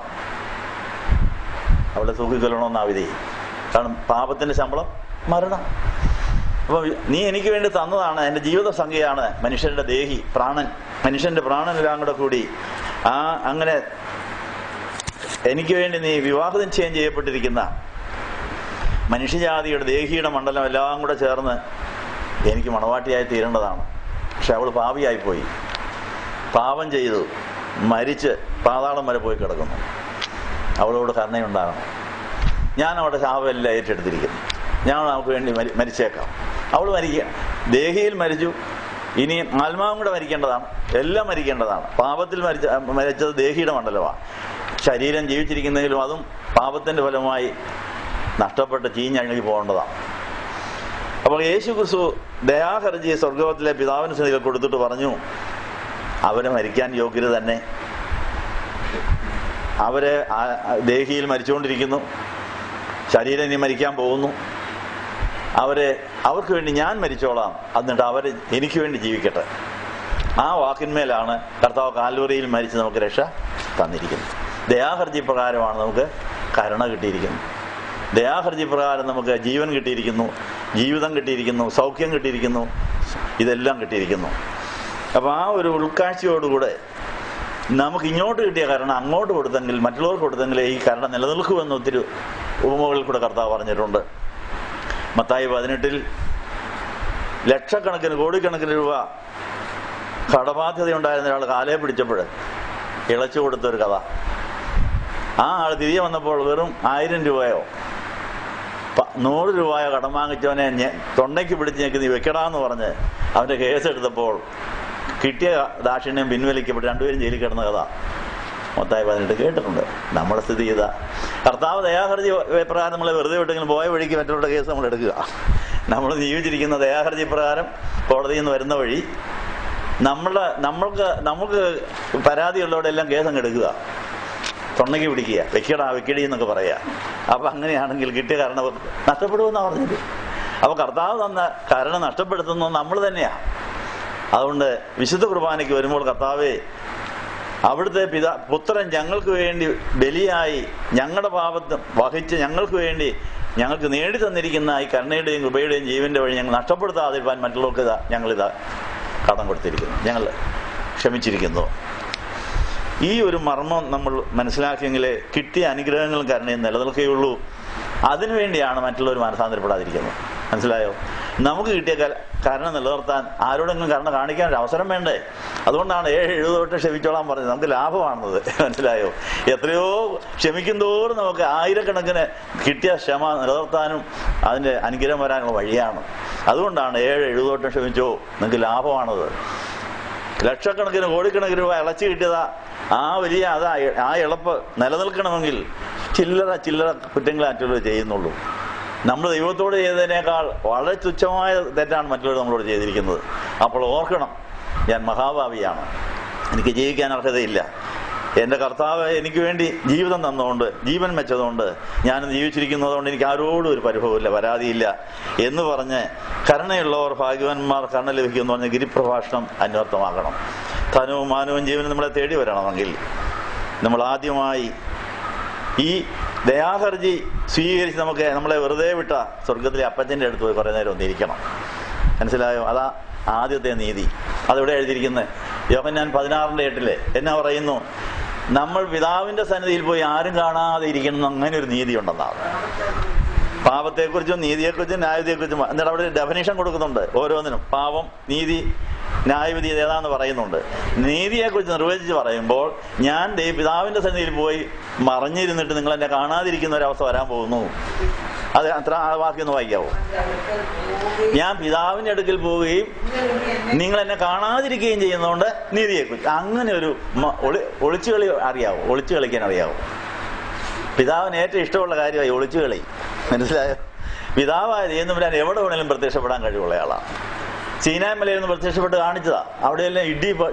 അവളെ തൂക്കിക്കൊല്ലണമെന്നാ വിധി. കാരണം പാപത്തിന്റെ ശമ്പളം മരണം. അപ്പൊ നീ എനിക്ക് വേണ്ടി തന്നതാണ്, എൻ്റെ ജീവിത സംഖ്യയാണ് മനുഷ്യരുടെ ദേഹി, പ്രാണൻ, മനുഷ്യന്റെ പ്രാണനെല്ലാം കൂടെ കൂടി അങ്ങനെ എനിക്ക് വേണ്ടി നീ വിവാഹ നിശ്ചയം ചെയ്യപ്പെട്ടിരിക്കുന്ന മനുഷ്യജാതിയുടെ ദേഹിയുടെ മണ്ഡലം എല്ലാം കൂടെ ചേർന്ന് എനിക്ക് മണവാട്ടിയായി തീരേണ്ടതാണ്. പക്ഷെ അവൾ പാപിയായിപ്പോയി, പാപം ചെയ്തു, മരിച്ച് പാതാളം വരെ പോയി കിടക്കുന്നു. അവളോട് കരുണയുണ്ടാകണം. ഞാൻ അവിടെ ശാപമെല്ലാം ഏറ്റെടുത്തിരിക്കുന്നു, ഞാൻ അവൾക്ക് വേണ്ടി മരിച്ചേക്കാം. അവൾ മരിക്കുക, ദേഹിയിൽ മരിച്ചു, ഇനി ആത്മാവും കൂടെ മരിക്കേണ്ടതാണ്, എല്ലാം മരിക്കേണ്ടതാണ്. പാപത്തിൽ മരിച്ചത് ദേഹിയുടെ മണ്ഡലമാണ്. ശരീരം ജീവിച്ചിരിക്കുന്നെങ്കിലും അതും പാപത്തിന്റെ ഫലമായി നഷ്ടപ്പെട്ട് ചീഞ്ഞഴുകി പോകേണ്ടതാണ്. അപ്പോൾ യേശു ക്രിസ്തു ദയാഹർജി സ്വർഗത്തിലെ പിതാവിന് സന്നിധിയിൽ കൊടുത്തിട്ട് പറഞ്ഞു, അവരെ മരിക്കാൻ യോഗ്യത തന്നെ, അവരെ ദേഹിയിൽ മരിച്ചുകൊണ്ടിരിക്കുന്നു, ശരീരം ഇനി മരിക്കാൻ പോകുന്നു, അവർക്ക് വേണ്ടി ഞാൻ മരിച്ചോളാം, എന്നിട്ട് അവർ എനിക്ക് വേണ്ടി ജീവിക്കട്ടെ. ആ വാക്കിന്മേലാണ് കർത്താവ് കാൽവറിയിൽ മരിച്ച് നമുക്ക് രക്ഷ തന്നിരിക്കുന്നത്. ദയാഹർജി പ്രകാരമാണ് നമുക്ക് കരുണ കിട്ടിയിരിക്കുന്നത്. ദയാഹർജി പ്രകാരം നമുക്ക് ജീവൻ കിട്ടിയിരിക്കുന്നു, ജീവിതം കിട്ടിയിരിക്കുന്നു, സൗഖ്യം കിട്ടിയിരിക്കുന്നു, ഇതെല്ലാം കിട്ടിയിരിക്കുന്നു. അപ്പം ആ ഒരു ഉൾക്കാഴ്ചയോടുകൂടെ നമുക്ക് ഇങ്ങോട്ട് കിട്ടിയ കരുണ അങ്ങോട്ട് കൊടുത്തെങ്കിൽ, മറ്റുള്ളവർക്ക് കൊടുത്തെങ്കിൽ ഈ കരുണ നിലനിൽക്കുമെന്ന് ഒത്തിരി ഉപമകളിൽ കൂടെ കർത്താവ് പറഞ്ഞിട്ടുണ്ട്. മത്തായി 18 ലക്ഷക്കണക്കിന് കോടിക്കണക്കിന് രൂപ കടബാധ്യതയുണ്ടായിരുന്ന ഒരാൾ കാലേ പിടിച്ചപ്പോൾ ഇളച്ചു കൊടുത്തൊരു കഥ. ആ ആൾ തിരികെ വന്നപ്പോൾ വെറും 1000 രൂപയോ 100 രൂപയോ കടം വാങ്ങിച്ചവനെ തൊണ്ടയ്ക്ക് പിടിച്ച് ഞെക്കി നീ വെക്കടാന്ന് പറഞ്ഞ് അവന്റെ കേസെടുത്തപ്പോൾ കിട്ടിയ ദാക്ഷിണ്യം പിൻവലിക്കപ്പെട്ട് രണ്ടുപേരും ജയിലിൽ കിടന്ന കഥ മത്തായി 18 കേട്ടിട്ടുണ്ട്. നമ്മുടെ സ്ഥിതി ചെയ്താ കർത്താവ് ദയാഹർജി പ്രകാരം നമ്മളെ വെറുതെ വിട്ടെങ്കിലും പോയ വഴിക്ക് മറ്റുള്ളവരുടെ കേസ് നമ്മൾ എടുക്കുക. നമ്മൾ ജീവിച്ചിരിക്കുന്ന ദയാഹർജി പ്രകാരം കോടതിയിൽ നിന്ന് വരുന്ന വഴി നമുക്ക് പരാതിയുള്ളവരുടെ എല്ലാം കേസ് അങ്ങ് എടുക്കുക. തൊണ്ണയ്ക്ക് പിടിക്കുക, വെക്കടി എന്നൊക്കെ പറയുക. അപ്പം അങ്ങനെയാണെങ്കിൽ കിട്ടിയ കരുണ നഷ്ടപ്പെടുമെന്നാണ് പറഞ്ഞത്. അപ്പോൾ കർത്താവ് തന്ന കരുണ നഷ്ടപ്പെടുത്തുന്നത് നമ്മൾ തന്നെയാണ്. അതുകൊണ്ട് വിശുദ്ധ കുർബാനയ്ക്ക് വരുമ്പോൾ കർത്താവേ, അവിടുത്തെ പുത്രൻ ഞങ്ങൾക്ക് വേണ്ടി ബലിയായി ഞങ്ങളുടെ പാപം വഹിച്ച് ഞങ്ങൾക്ക് വേണ്ടി ഞങ്ങൾക്ക് നേടി തന്നിരിക്കുന്ന ഈ കരുണയുടെയും കൃപയുടെയും ജീവന്റെ വഴി ഞങ്ങൾ നഷ്ടപ്പെടുത്താതിരിക്കാൻ മറ്റുള്ളവർക്ക് ഞങ്ങളിതാ കടം കൊടുത്തിരിക്കുന്നു, ഞങ്ങൾ ക്ഷമിച്ചിരിക്കുന്നു. ഈ ഒരു മർമ്മം നമ്മൾ മനസ്സിലാക്കിയെങ്കിലേ കിട്ടിയ അനുഗ്രഹങ്ങളും കരുണയും നിലനിൽക്കുകയുള്ളൂ. അതിനുവേണ്ടിയാണ് മറ്റുള്ളവർ മനസ്സാന്തരപ്പെടാതിരിക്കുന്നത്. മനസ്സിലായോ? നമുക്ക് കിട്ടിയ കരുണ നിലനിർത്താൻ ആരോടെങ്കിലും കരുണ കാണിക്കാൻ ഒരു അവസരം വേണ്ടേ? അതുകൊണ്ടാണ് 7-70 ക്ഷമിച്ചോളാൻ പറഞ്ഞത്. നമുക്ക് ലാഭമാണെന്നത്. മനസ്സിലായോ? എത്രയോ ക്ഷമിക്കും തോറും നമുക്ക് ആയിരക്കണക്കിന് കിട്ടിയ ക്ഷമ നിലനിർത്താനും അതിൻ്റെ അനുഗ്രഹം വരാനുള്ള വഴിയാണ്. അതുകൊണ്ടാണ് 7-70 ക്ഷമിച്ചോ, നിങ്ങൾക്ക് ലാഭമാണത്. ലക്ഷക്കണക്കിന് കോടിക്കണക്കിന് രൂപ ഇളച്ചു കിട്ടിയതാ. ആ വലിയ ആ ഇളപ്പ് നിലനിൽക്കണമെങ്കിൽ ചില്ലറ കുറ്റങ്ങളെ മറ്റുള്ളവർ ചെയ്യുന്നുള്ളൂ. നമ്മൾ ദൈവത്തോട് ചെയ്തതിനേക്കാൾ വളരെ തുച്ഛമായ തെറ്റാണ് മറ്റുള്ളവർ നമ്മളോട് ചെയ്തിരിക്കുന്നത്. അപ്പോൾ ഓർക്കണം, ഞാൻ മഹാഭാവിയാണ്, എനിക്ക് ജീവിക്കാൻ അർഹതയില്ല. എൻ്റെ കർത്താവ് എനിക്ക് വേണ്ടി ജീവിതം തന്നുകൊണ്ട്, ജീവൻ വെച്ചതുകൊണ്ട്, ഞാൻ ജീവിച്ചിരിക്കുന്നതുകൊണ്ട് എനിക്ക് ആരോടും ഒരു പരിഭവമില്ല, പരാതിയില്ല എന്ന് പറഞ്ഞ് കരുണയുള്ളവർ ഭാഗ്യവാന്മാർ കരുണ ലഭിക്കുമെന്ന് പറഞ്ഞ് ഗിരിപ്രഭാഷണം അന്വർത്ഥമാക്കണം. ധനവും മാനവും ജീവനും നമ്മളെ തേടി വരണമെങ്കിൽ നമ്മൾ ആദ്യമായി ഈ ദയാഹർജി സ്വീകരിച്ച് നമ്മളെ വെറുതെ വിട്ട സ്വർഗത്തിലെ അപ്പച്ചൻ്റെ അടുത്ത് പോയി കുറേ നേരം ഒന്നിരിക്കണം. മനസ്സിലായോ? അതാ ആദ്യത്തെ നീതി. അതെവിടെ എഴുതിയിരിക്കുന്നത്? യോഹന്നാൻ 16:8 എന്നാ പറയുന്നു? നമ്മൾ പിതാവിന്റെ സന്നിധിയിൽ പോയി ആരും കാണാതെ ഇരിക്കണം. അങ്ങനെ ഒരു നീതി ഉണ്ടെന്നാണ്. പാപത്തെക്കുറിച്ചും നീതിയെക്കുറിച്ചും ന്യായവിധിയെക്കുറിച്ചും എന്നിട്ട് അവിടെ ഡെഫിനേഷൻ കൊടുക്കുന്നുണ്ട് ഓരോന്നിനും. പാപം, നീതി, ന്യായവിധി ഏതാന്ന് പറയുന്നുണ്ട്. നീതിയെക്കുറിച്ച് നിർവചിച്ച് പറയുമ്പോൾ, ഞാൻ പിതാവിന്റെ സന്നിധിയിൽ പോയി മറഞ്ഞിരുന്നിട്ട് നിങ്ങൾ എന്നെ കാണാതിരിക്കുന്ന ഒരവസ്ഥ വരാൻ പോകുന്നു. അത് അത്ര ആ വാക്യൊന്ന് വായിക്കാവോ? ഞാൻ പിതാവിന്റെ അടുക്കൽ പോവുകയും നിങ്ങൾ എന്നെ കാണാതിരിക്കുകയും ചെയ്യുന്നതുകൊണ്ട് നീതിയെക്കുറിച്ച്. അങ്ങനെ ഒരു ഒളിച്ചുകളി അറിയാവോ? ഒളിച്ചു കളിക്കാൻ അറിയാവോ? പിതാവിന് ഏറ്റവും ഇഷ്ടമുള്ള കാര്യമായി ഒളിച്ചുകളി. മനസ്സിലായോ? പിതാവായ ദൈവം എവിടെ വേണേലും പ്രത്യക്ഷപ്പെടാൻ കഴിവുള്ള ആളാണ്. സീനായ്മലയിൽ നിന്ന് പ്രത്യക്ഷപ്പെട്ട് കാണിച്ചതാ. അവിടെയെല്ലാം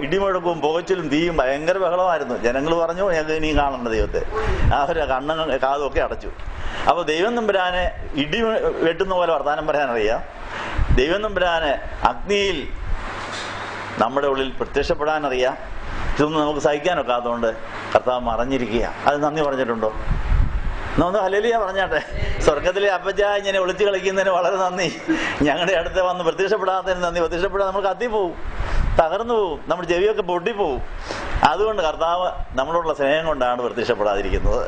ഇടിമുഴക്കവും പുകച്ചിലും തീയും ഭയങ്കര ബഹളമായിരുന്നു. ജനങ്ങൾ പറഞ്ഞു, ഞങ്ങൾക്ക് ഇനി കാണേണ്ട ദൈവത്തെ. അവരുടെ കണ്ണും കാതും ഒക്കെ അടച്ചു. അപ്പൊ ദൈവം തമ്പുരാനെ ഇടി വെട്ടുന്ന പോലെ വർത്താനം പറയാനറിയാം. ദൈവം തമ്പുരാനെ അഗ്നിയിൽ നമ്മുടെ ഉള്ളിൽ പ്രത്യക്ഷപ്പെടാനറിയാം. ഇതൊന്നും നമുക്ക് സഹിക്കാനൊക്കാത്തതുകൊണ്ട് കർത്താവ് മറഞ്ഞിരിക്കുക. അത് നന്ദി പറഞ്ഞിട്ടുണ്ടോ? ഒന്ന് ഹല്ലേലൂയ പറഞ്ഞാട്ടെ. സ്വർഗത്തിലെ അപ്പച്ച ഇങ്ങനെ ഒളിച്ചു കളിക്കുന്നതിന് വളരെ നന്ദി. ഞങ്ങളുടെ അടുത്ത് വന്ന് പ്രത്യക്ഷപ്പെടാത്തതിന് നന്ദി. പ്രത്യക്ഷപ്പെടാൻ നമ്മൾ കത്തിപ്പോവും, തകർന്നു പോവും, നമ്മുടെ ചെവിയൊക്കെ പൊട്ടിപ്പോവും. അതുകൊണ്ട് കർത്താവ് നമ്മളോടുള്ള സ്നേഹം കൊണ്ടാണ് പ്രത്യക്ഷപ്പെടാതിരിക്കുന്നത്.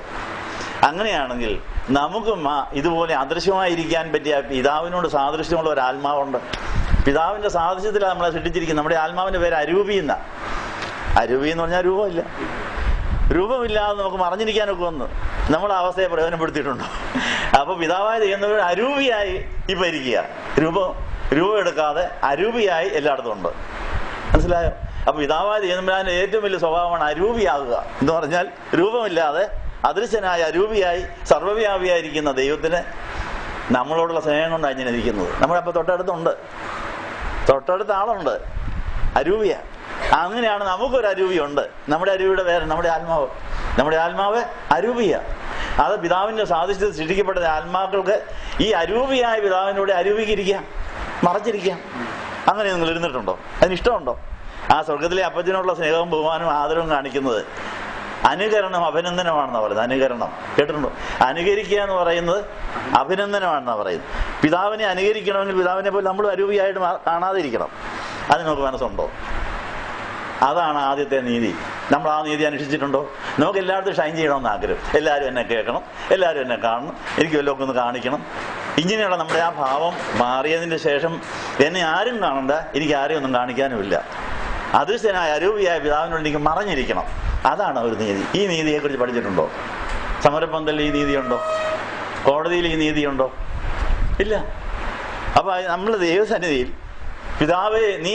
അങ്ങനെയാണെങ്കിൽ നമുക്ക് ഇതുപോലെ അദൃശ്യമായിരിക്കാൻ പറ്റിയ പിതാവിനോട് സാദൃശ്യമുള്ള ഒരു ആത്മാവുണ്ട്. പിതാവിന്റെ സാദൃശ്യത്തിലാണ് നമ്മളെ സൃഷ്ടിച്ചിരിക്കുന്നത്. നമ്മുടെ ആത്മാവിന്റെ പേര് അരൂപി എന്നാ. അരൂപി എന്ന് പറഞ്ഞാൽ രൂപമില്ല. രൂപമില്ലാതെ നമുക്ക് മറഞ്ഞിരിക്കാനൊക്കെ വന്ന് നമ്മൾ ആ അവസ്ഥയെ പ്രയോജനപ്പെടുത്തിയിട്ടുണ്ടോ? അപ്പൊ പിതാവായ ദൈവം അരൂപിയായി ഇപ്പൊ ഇരിക്കുക. രൂപം എടുക്കാതെ അരൂപിയായി എല്ലായിടത്തും ഉണ്ട്. മനസ്സിലായോ? അപ്പൊ പിതാവായ ദൈവത്തിന്റെ ഏറ്റവും വലിയ സ്വഭാവമാണ് അരൂപിയാകുക എന്ന് പറഞ്ഞാൽ രൂപമില്ലാതെ അദൃശ്യനായ അരൂപിയായി സർവ്വവ്യാപിയായിരിക്കുന്ന ദൈവത്തിന് നമ്മളോടുള്ള സ്നേഹം കൊണ്ടാണ് ഇങ്ങനെ ഇരിക്കുന്നത്. നമ്മളപ്പോ തൊട്ടടുത്ത ആളുണ്ട്, അരൂപിയ. അങ്ങനെയാണ് നമുക്കൊരു അരൂപിയുണ്ട്. നമ്മുടെ അരൂപിയുടെ പേര് നമ്മുടെ ആത്മാവ് അരൂപിയ. അത് പിതാവിന്റെ സാദൃശ്യത്തിൽ സൃഷ്ടിക്കപ്പെട്ട ആത്മാക്കൾക്ക് ഈ അരൂപിയായ പിതാവിനോട് അരൂപിക്കിരിക്കാം, മറച്ചിരിക്കാം. അങ്ങനെ നിങ്ങൾ ഇരുന്നിട്ടുണ്ടോ? അതിനിഷ്ടമുണ്ടോ? ആ സ്വർഗത്തിലെ അപ്പച്ചനോടുള്ള സ്നേഹവും ബഹുമാനവും ആദരവും കാണിക്കുന്നത് അനുകരണം അഭിനന്ദനമാണെന്നാ പറയുന്നത്. അനുകരണം കേട്ടിട്ടുണ്ടോ? അനുകരിക്കുക എന്ന് പറയുന്നത് അഭിനന്ദനമാണെന്നാ പറയുന്നത്. പിതാവിനെ അനുകരിക്കണമെങ്കിൽ പിതാവിനെ പോലെ നമ്മൾ അരൂപിയായിട്ട് കാണാതെ ഇരിക്കണം. അത് നമുക്ക് മനസ്സുണ്ടോ? അതാണ് ആദ്യത്തെ നീതി. നമ്മൾ ആ നീതി അനുഷ്ഠിച്ചിട്ടുണ്ടോ? നമുക്ക് എല്ലായിടത്തും ഷൈൻ ചെയ്യണമെന്ന് ആഗ്രഹം. എല്ലാവരും എന്നെ കേൾക്കണം, എല്ലാവരും എന്നെ കാണണം, എനിക്ക് വല്ലതൊക്കെ ഒന്ന് കാണിക്കണം. ഇങ്ങനെയുള്ള നമ്മുടെ ആ ഭാവം മാറിയതിന് ശേഷം എന്നെ ആരും കാണണ്ട, എനിക്ക് ആരെയും ഒന്നും കാണിക്കാനുമില്ല. അദൃശ്യനായ അരൂപിയായ പിതാവിനോട് എനിക്ക് മറഞ്ഞിരിക്കണം. അതാണ് ഒരു നീതി. ഈ നീതിയെക്കുറിച്ച് പഠിച്ചിട്ടുണ്ടോ? സമരപന്തലിൽ ഈ നീതിയുണ്ടോ? കോടതിയിൽ ഈ നീതിയുണ്ടോ? ഇല്ല. അപ്പൊ നമ്മൾ ദൈവസന്നിധിയിൽ പിതാവേ നീ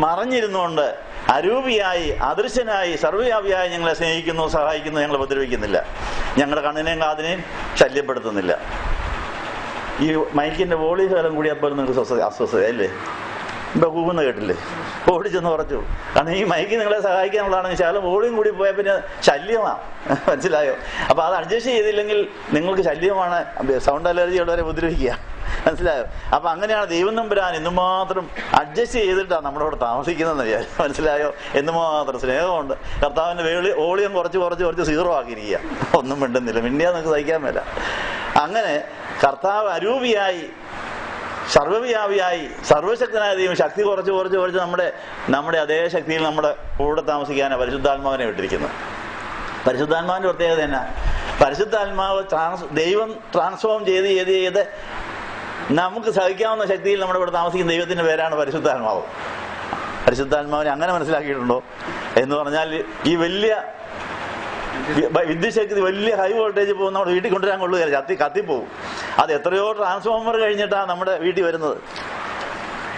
മറഞ്ഞിരുന്നുകൊണ്ട് അരൂപിയായി അദൃശ്യനായി സർവ്വവ്യാപിയായി ഞങ്ങളെ സ്നേഹിക്കുന്നു, സഹായിക്കുന്നു, ഞങ്ങളെ ഉപദ്രവിക്കുന്നില്ല, ഞങ്ങളുടെ കണ്ണിനെയും കാതിനെയും ശല്യപ്പെടുത്തുന്നില്ല. ഈ മൈക്കിന്റെ വോളിയം കൂടിയപ്പോൾ നിങ്ങൾക്ക് അസ്വസ്ഥത അല്ലേ? ഇപ്പൊ കൂകുന്ന കേട്ടില്ലേ? ഓടിച്ചെന്ന് പറഞ്ഞു. കാരണം ഈ മൈക്ക് നിങ്ങളെ സഹായിക്കാനുള്ളതാണെങ്കിൽ ശകലം വോളിയം കൂടി പോയാൽ പിന്നെ ശല്യമാണ്. മനസ്സിലായോ? അപ്പൊ അത് അഡ്ജസ്റ്റ് ചെയ്തില്ലെങ്കിൽ നിങ്ങൾക്ക് ശല്യമാണ്, സൗണ്ട് അലർജിയുള്ളവരെ ഉപദ്രവിക്കുക. മനസ്സിലായോ? അപ്പൊ അങ്ങനെയാണ് ദൈവം തമ്പുരാൻ എന്തുമാത്രം അഡ്ജസ്റ്റ് ചെയ്തിട്ടാണ് നമ്മുടെ ഇവിടെ താമസിക്കുന്നതെന്ന് വിചാരിച്ചു. മനസ്സിലായോ? എന്തുമാത്രം സ്നേഹമുണ്ട്. കർത്താവിന്റെ വോളിയം കുറച്ച് സീറോ ആക്കിയിരിക്കുക. ഒന്നും മിണ്ടുന്നില്ല, മിണ്ടിയാ നിങ്ങൾക്ക് സഹിക്കാൻ മേല. അങ്ങനെ കർത്താവ് അരൂപിയായി, സർവ്വവ്യാപിയായി, സർവശക്തനായ ദൈവം ശക്തി കുറച്ച് നമ്മുടെ അതേ ശക്തിയിൽ നമ്മുടെ കൂടെ താമസിക്കാനാണ് പരിശുദ്ധാത്മാവിനെ വിട്ടിരിക്കുന്നത്. പരിശുദ്ധാത്മാവിന്റെ പ്രത്യേകത തന്നെ, പരിശുദ്ധാത്മാവ് ദൈവം ട്രാൻസ്ഫോം ചെയ്ത് നമുക്ക് സഹിക്കാവുന്ന ശക്തിയിൽ നമ്മുടെ ഇവിടെ താമസിക്കുന്ന ദൈവത്തിന്റെ പേരാണ് പരിശുദ്ധാത്മാവ്. പരിശുദ്ധാത്മാവിനെ അങ്ങനെ മനസ്സിലാക്കിയിട്ടുണ്ടോ എന്ന് പറഞ്ഞാൽ, ഈ വലിയ വിദ്യുശക്തി വലിയ ഹൈ വോൾട്ടേജ് പോകും, നമ്മുടെ വീട്ടിൽ കൊണ്ടുവരാൻ കൊള്ളുകയില്ല, കത്തിപ്പോവും. അത് എത്രയോ ട്രാൻസ്ഫോമർ കഴിഞ്ഞിട്ടാണ് നമ്മുടെ വീട്ടിൽ വരുന്നത്.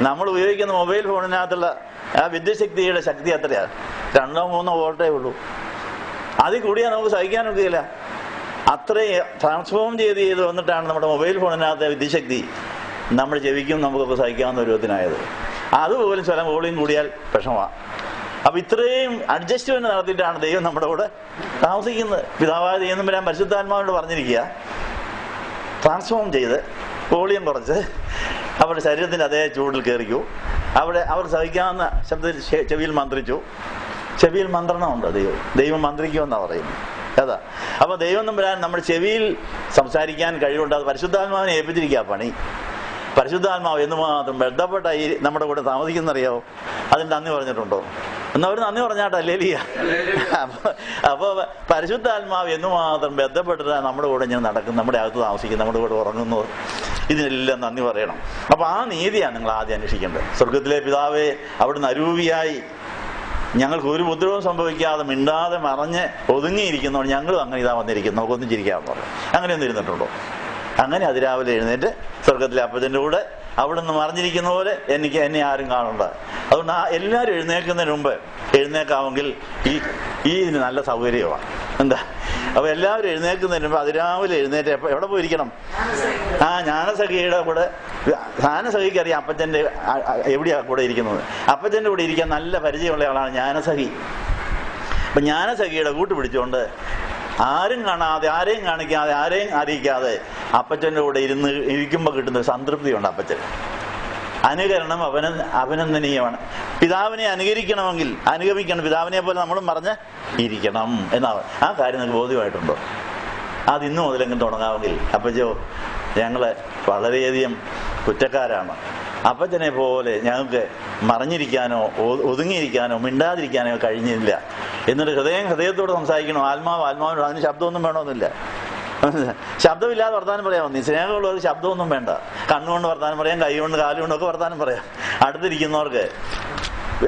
നമ്മൾ ഉപയോഗിക്കുന്ന മൊബൈൽ ഫോണിനകത്തുള്ള ആ വിദ്യുശക്തിയുടെ ശക്തി എത്രയാണ്? 2-3 വോൾട്ടേ ഉള്ളൂ. അതിൽ കൂടിയാൽ നമുക്ക് സഹിക്കാനൊക്കെയില്ല. അത്രയും ട്രാൻസ്ഫോം ചെയ്ത് വന്നിട്ടാണ് നമ്മുടെ മൊബൈൽ ഫോണിനകത്തെ വിദ്യുശക്തി നമ്മുടെ ചെവിക്കും നമുക്കൊക്കെ സഹിക്കാവുന്ന രൂപത്തിനായത്. അതുപോലും ചില വോളിയം കൂടിയാൽ വിഷമമാണ്. അപ്പൊ ഇത്രയും അഡ്ജസ്റ്റ്മെന്റ് നടത്തിയിട്ടാണ് ദൈവം നമ്മുടെ കൂടെ താമസിക്കുന്നത്. പിതാവായ ദൈവം തമ്പുരാൻ പരിശുദ്ധാത്മാവിനോട് പറഞ്ഞിരിക്കുക, ട്രാൻസ്ഫോം ചെയ്ത് വോളിയം കുറച്ച് അവരുടെ ശരീരത്തിന്റെ അതേ ചൂടിൽ കയറിക്കൂ. അവർ സഹിക്കാവുന്ന ശബ്ദത്തിൽ ചെവിയിൽ മന്ത്രിച്ചു. ചെവിയിൽ മന്ത്രണമുണ്ട്. ദൈവം മന്ത്രിക്കുമെന്നാണ് പറയുന്നത്. അതാ. അപ്പൊ ദൈവം തമ്പുരാൻ നമ്മുടെ ചെവിയിൽ സംസാരിക്കാൻ കഴിവുണ്ട്. അത് പരിശുദ്ധാത്മാവിനെ ഏൽപ്പിച്ചിരിക്കുക പണി. പരിശുദ്ധാത്മാവ് എന്തുമാത്രം ബന്ധപ്പെട്ടായി നമ്മുടെ കൂടെ താമസിക്കുന്നറിയാവോ? അതിന് നന്ദി പറഞ്ഞിട്ടുണ്ടോ? എന്നവർ നന്ദി പറഞ്ഞാട്ടല്ലേ? അപ്പൊ പരിശുദ്ധാത്മാവ് എന്തുമാത്രം ബന്ധപ്പെട്ടിട്ടാണ് നമ്മുടെ കൂടെ ഇങ്ങനെ നടക്കും, നമ്മുടെ അകത്ത് താമസിക്കും, നമ്മുടെ കൂടെ ഉറങ്ങുന്നത്. ഇതിനെല്ലാം നന്ദി പറയണം. അപ്പൊ ആ നീതിയാണ് നിങ്ങൾ ആദ്യം അന്വേഷിക്കേണ്ടത്. സ്വർഗത്തിലെ പിതാവേ, അവിടുന്ന് അരൂപിയായി ഞങ്ങൾക്ക് ഒരു ഉപദ്രവവും സംഭവിക്കാതെ മിണ്ടാതെ മറഞ്ഞ് ഒതുങ്ങിയിരിക്കുന്നതുകൊണ്ട് ഞങ്ങളും അങ്ങനെ ഇതാ വന്നിരിക്കുന്നു, നമുക്കൊന്നും ചിരിക്കാമെന്ന് പറഞ്ഞു. അങ്ങനെയൊന്നും ഇരുന്നിട്ടുണ്ടോ? അങ്ങനെ അതിരാവിലെ എഴുന്നേറ്റ് സ്വർഗത്തിലെ അപ്പച്ചൻ്റെ കൂടെ അവിടുന്ന് മറിഞ്ഞിരിക്കുന്ന പോലെ എന്നെ ആരും കാണണ്ട. അതുകൊണ്ട് എല്ലാവരും എഴുന്നേൽക്കുന്നതിന് മുമ്പ് എഴുന്നേക്കാമെങ്കിൽ ഇതിന് നല്ല സൗകര്യമാണ്. എന്താ? അപ്പൊ എല്ലാവരും എഴുന്നേൽക്കുന്നതിന് മുമ്പ് അതിരാവിലെ എഴുന്നേറ്റ് എവിടെ പോയിരിക്കണം? ജ്ഞാനസഖിയുടെ കൂടെ. ജ്ഞാനസഖിക്ക് അറിയാം അപ്പച്ചൻ്റെ എവിടെയാ കൂടെ ഇരിക്കുന്നത്. അപ്പച്ചൻ്റെ കൂടെ ഇരിക്കാൻ നല്ല പരിചയമുള്ള ആളാണ് ജ്ഞാനസഖി. അപ്പൊ ജ്ഞാനസഖിയുടെ കൂട്ട് പിടിച്ചുകൊണ്ട് ആരും കാണാതെ, ആരെയും കാണിക്കാതെ, ആരെയും അറിയിക്കാതെ അപ്പച്ചൻ്റെ കൂടെ ഇരിക്കുമ്പോൾ കിട്ടുന്ന സംതൃപ്തിയുണ്ട്. അപ്പച്ചൻ അനുകരണം അഭിനന്ദനീയമാണ്. പിതാവിനെ അനുകരിക്കണമെങ്കിൽ അനുഗമിക്കണം. പിതാവിനെ പോലെ നമ്മളും പറഞ്ഞ് ഇരിക്കണം എന്നാണ്. ആ കാര്യം നിങ്ങൾക്ക് ബോധ്യമായിട്ടുണ്ടോ? അത് ഇന്നു മുതലെങ്കിലും തുടങ്ങാമെങ്കിൽ അപ്പച്ചോ, ഞങ്ങള് വളരെയധികം കുറ്റക്കാരാണ്. അപ്പച്ചനെ പോലെ ഞങ്ങൾക്ക് മറിഞ്ഞിരിക്കാനോ ഒതുങ്ങിയിരിക്കാനോ മിണ്ടാതിരിക്കാനോ കഴിഞ്ഞില്ല. എന്നിട്ട് ഹൃദയത്തോട് സംസാരിക്കണോ, ആത്മാവിനോട്. അതിന് ശബ്ദമൊന്നും വേണമെന്നില്ല. ശബ്ദമില്ലാതെ വർത്താനം പറയാമോ? നീ സ്നേഹമുള്ളവർക്ക് ശബ്ദമൊന്നും വേണ്ട. കണ്ണുകൊണ്ട് വർത്താനം പറയാം, കൈ കൊണ്ട് കാലുകൊണ്ടൊക്കെ വർത്താനം പറയാം. അടുത്തിരിക്കുന്നവർക്ക്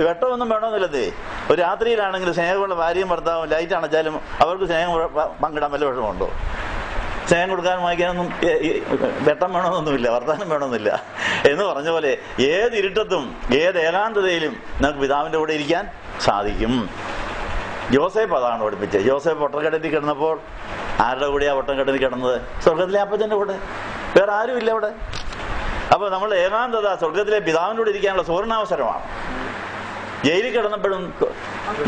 വെട്ടമൊന്നും വേണമെന്നില്ലതേ. ഒരു രാത്രിയിലാണെങ്കിൽ സ്നേഹമുള്ള ഭാര്യയും ഭർത്താവും ലൈറ്റ് അണച്ചാലും അവർക്ക് സ്നേഹം പങ്കിടാൻ വല്ല വിഷമമുണ്ടോ? സ്നേഹം കൊടുക്കാനും വായിക്കാനൊന്നും വെട്ടം വേണമെന്നൊന്നുമില്ല, വർത്താനം വേണമെന്നില്ല. എന്ന് പറഞ്ഞ പോലെ ഏതിരുട്ടത്തും ഏത് ഏകാന്തതയിലും നമുക്ക് പിതാവിന്റെ കൂടെ ഇരിക്കാൻ സാധിക്കും. യോസേഫ് അതാണ് പഠിപ്പിച്ചത്. യോസേഫ് ഒട്ടക്കെട്ടിൽ കിടന്നപ്പോൾ ആരുടെ കൂടെയാ ഒട്ടക്കെട്ടിൽ കിടന്നത്? സ്വർഗത്തിലെ അപ്പച്ചന്റെ കൂടെ. വേറെ ആരും ഇല്ല അവിടെ. അപ്പൊ നമ്മൾ ഏകാന്തത സ്വർഗത്തിലെ പിതാവിന്റെ കൂടെ ഇരിക്കാനുള്ള സുവർണാവസരമാണ്. ജയിലിൽ കിടന്നപ്പോഴും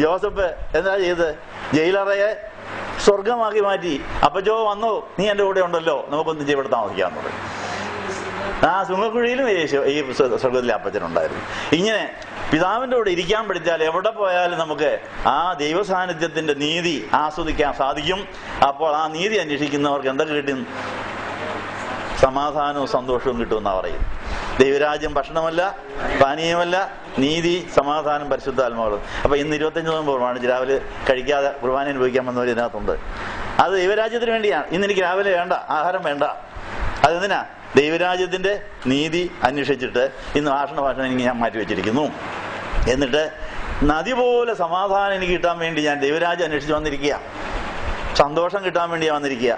യോസഫ് എന്താ ചെയ്ത്? ജയിലറയെ സ്വർഗമാക്കി മാറ്റി. അപ്പച്ചോ വന്നോ, നീ എന്റെ കൂടെ ഉണ്ടല്ലോ, നമുക്കൊന്നും ഇവിടെ താമസിക്കാന്ന് പറയും. ആ സുഖക്കുഴിയിലും ഈ സ്വർഗത്തിലെ അപ്പച്ചനുണ്ടായിരുന്നു. ഇങ്ങനെ പിതാവിന്റെ കൂടെ ഇരിക്കാൻ പഠിച്ചാൽ എവിടെ പോയാലും നമുക്ക് ആ ദൈവസാന്നിധ്യത്തിന്റെ നീതി ആസ്വദിക്കാൻ സാധിക്കും. അപ്പോൾ ആ നീതി അന്വേഷിക്കുന്നവർക്ക് എന്തൊക്കെ കിട്ടും? സമാധാനവും സന്തോഷവും കിട്ടുമെന്നാ പറയും. ദൈവരാജ്യം ഭക്ഷണമല്ല, പാനീയമല്ല, നീതി, സമാധാനം, പരിശുദ്ധാത്മാവ്. അപ്പൊ ഇന്ന് 25 നോയമ്പുമാണ്. രാവിലെ കഴിക്കാതെ കുർബാന അനുഭവിക്കാൻ വന്നവർ ഇതിനകത്തുണ്ട്. അത് ദൈവരാജ്യത്തിന് വേണ്ടിയാണ്. ഇന്ന് എനിക്ക് രാവിലെ വേണ്ട, ആഹാരം വേണ്ട. അതെന്തിനാ? ദൈവരാജ്യത്തിന്റെ നീതി അന്വേഷിച്ചിട്ട് ഇന്ന് ഭാഷണം എനിക്ക് ഞാൻ മാറ്റിവെച്ചിരിക്കുന്നു. എന്നിട്ട് നദി പോലെ സമാധാനം എനിക്ക് കിട്ടാൻ വേണ്ടി ഞാൻ ദൈവരാജ്യം അന്വേഷിച്ച് വന്നിരിക്കുക. സന്തോഷം കിട്ടാൻ വേണ്ടിയാ വന്നിരിക്കുക.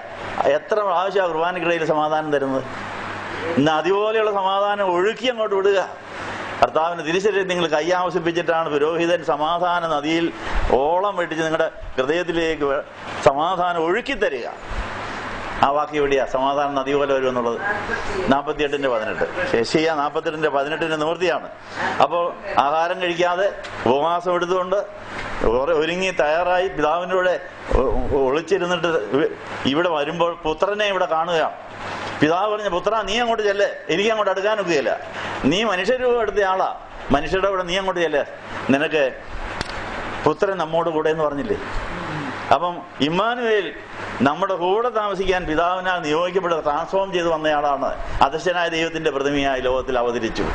എത്ര പ്രാവശ്യമാണ് കുർബാനക്കിടയിൽ സമാധാനം തരുന്നത്? നദി പോലെയുള്ള സമാധാനം ഒഴുക്കി അങ്ങോട്ട് വിടുക. കർത്താവിന് തിരിച്ചറിയാൻ നിങ്ങൾ കൈയാവസിപ്പിച്ചിട്ടാണ് പുരോഹിതൻ സമാധാന നദിയിൽ ഓളം വെട്ടിച്ച് നിങ്ങളുടെ ഹൃദയത്തിലേക്ക് സമാധാനം ഒഴുക്കി തരിക. ആ വാക്യം എവിടെയാ? സമാധാനം നദി പോലെ വരും എന്നുള്ളത് 48:18. യെശയ്യാ 48:18 നിവൃത്തിയാണ്. അപ്പോൾ ആഹാരം കഴിക്കാതെ ഉപവാസം എടുത്തുകൊണ്ട് ഒരുങ്ങി തയ്യാറായി പിതാവിൻ്റെ കൂടെ ഒളിച്ചിരുന്നിട്ട് ഇവിടെ വരുമ്പോൾ പുത്രനെ ഇവിടെ കാണുകയാണ്. പിതാവ് പറഞ്ഞ, പുത്ര നീ അങ്ങോട്ട് ചെല്ലേ, എനിക്ക് അങ്ങോട്ട് അടുക്കാനൊക്കെയില്ല, നീ മനുഷ്യരൂപം എടുത്ത ആളാ, മനുഷ്യരുടെ കൂടെ നീ അങ്ങോട്ട് ചെല്ലേ, നിനക്ക് പുത്രൻ നമ്മോട് കൂടെ എന്ന് പറഞ്ഞില്ലേ. അപ്പം ഇമ്മാനുവേൽ നമ്മുടെ കൂടെ താമസിക്കാൻ പിതാവിനാൽ നിയോഗിക്കപ്പെടുക, ട്രാൻസ്ഫോം ചെയ്ത് വന്നയാളാണ്. അദൃശ്യനായ ദൈവത്തിന്റെ പ്രതിമയായി ലോകത്തിൽ അവതരിച്ചു.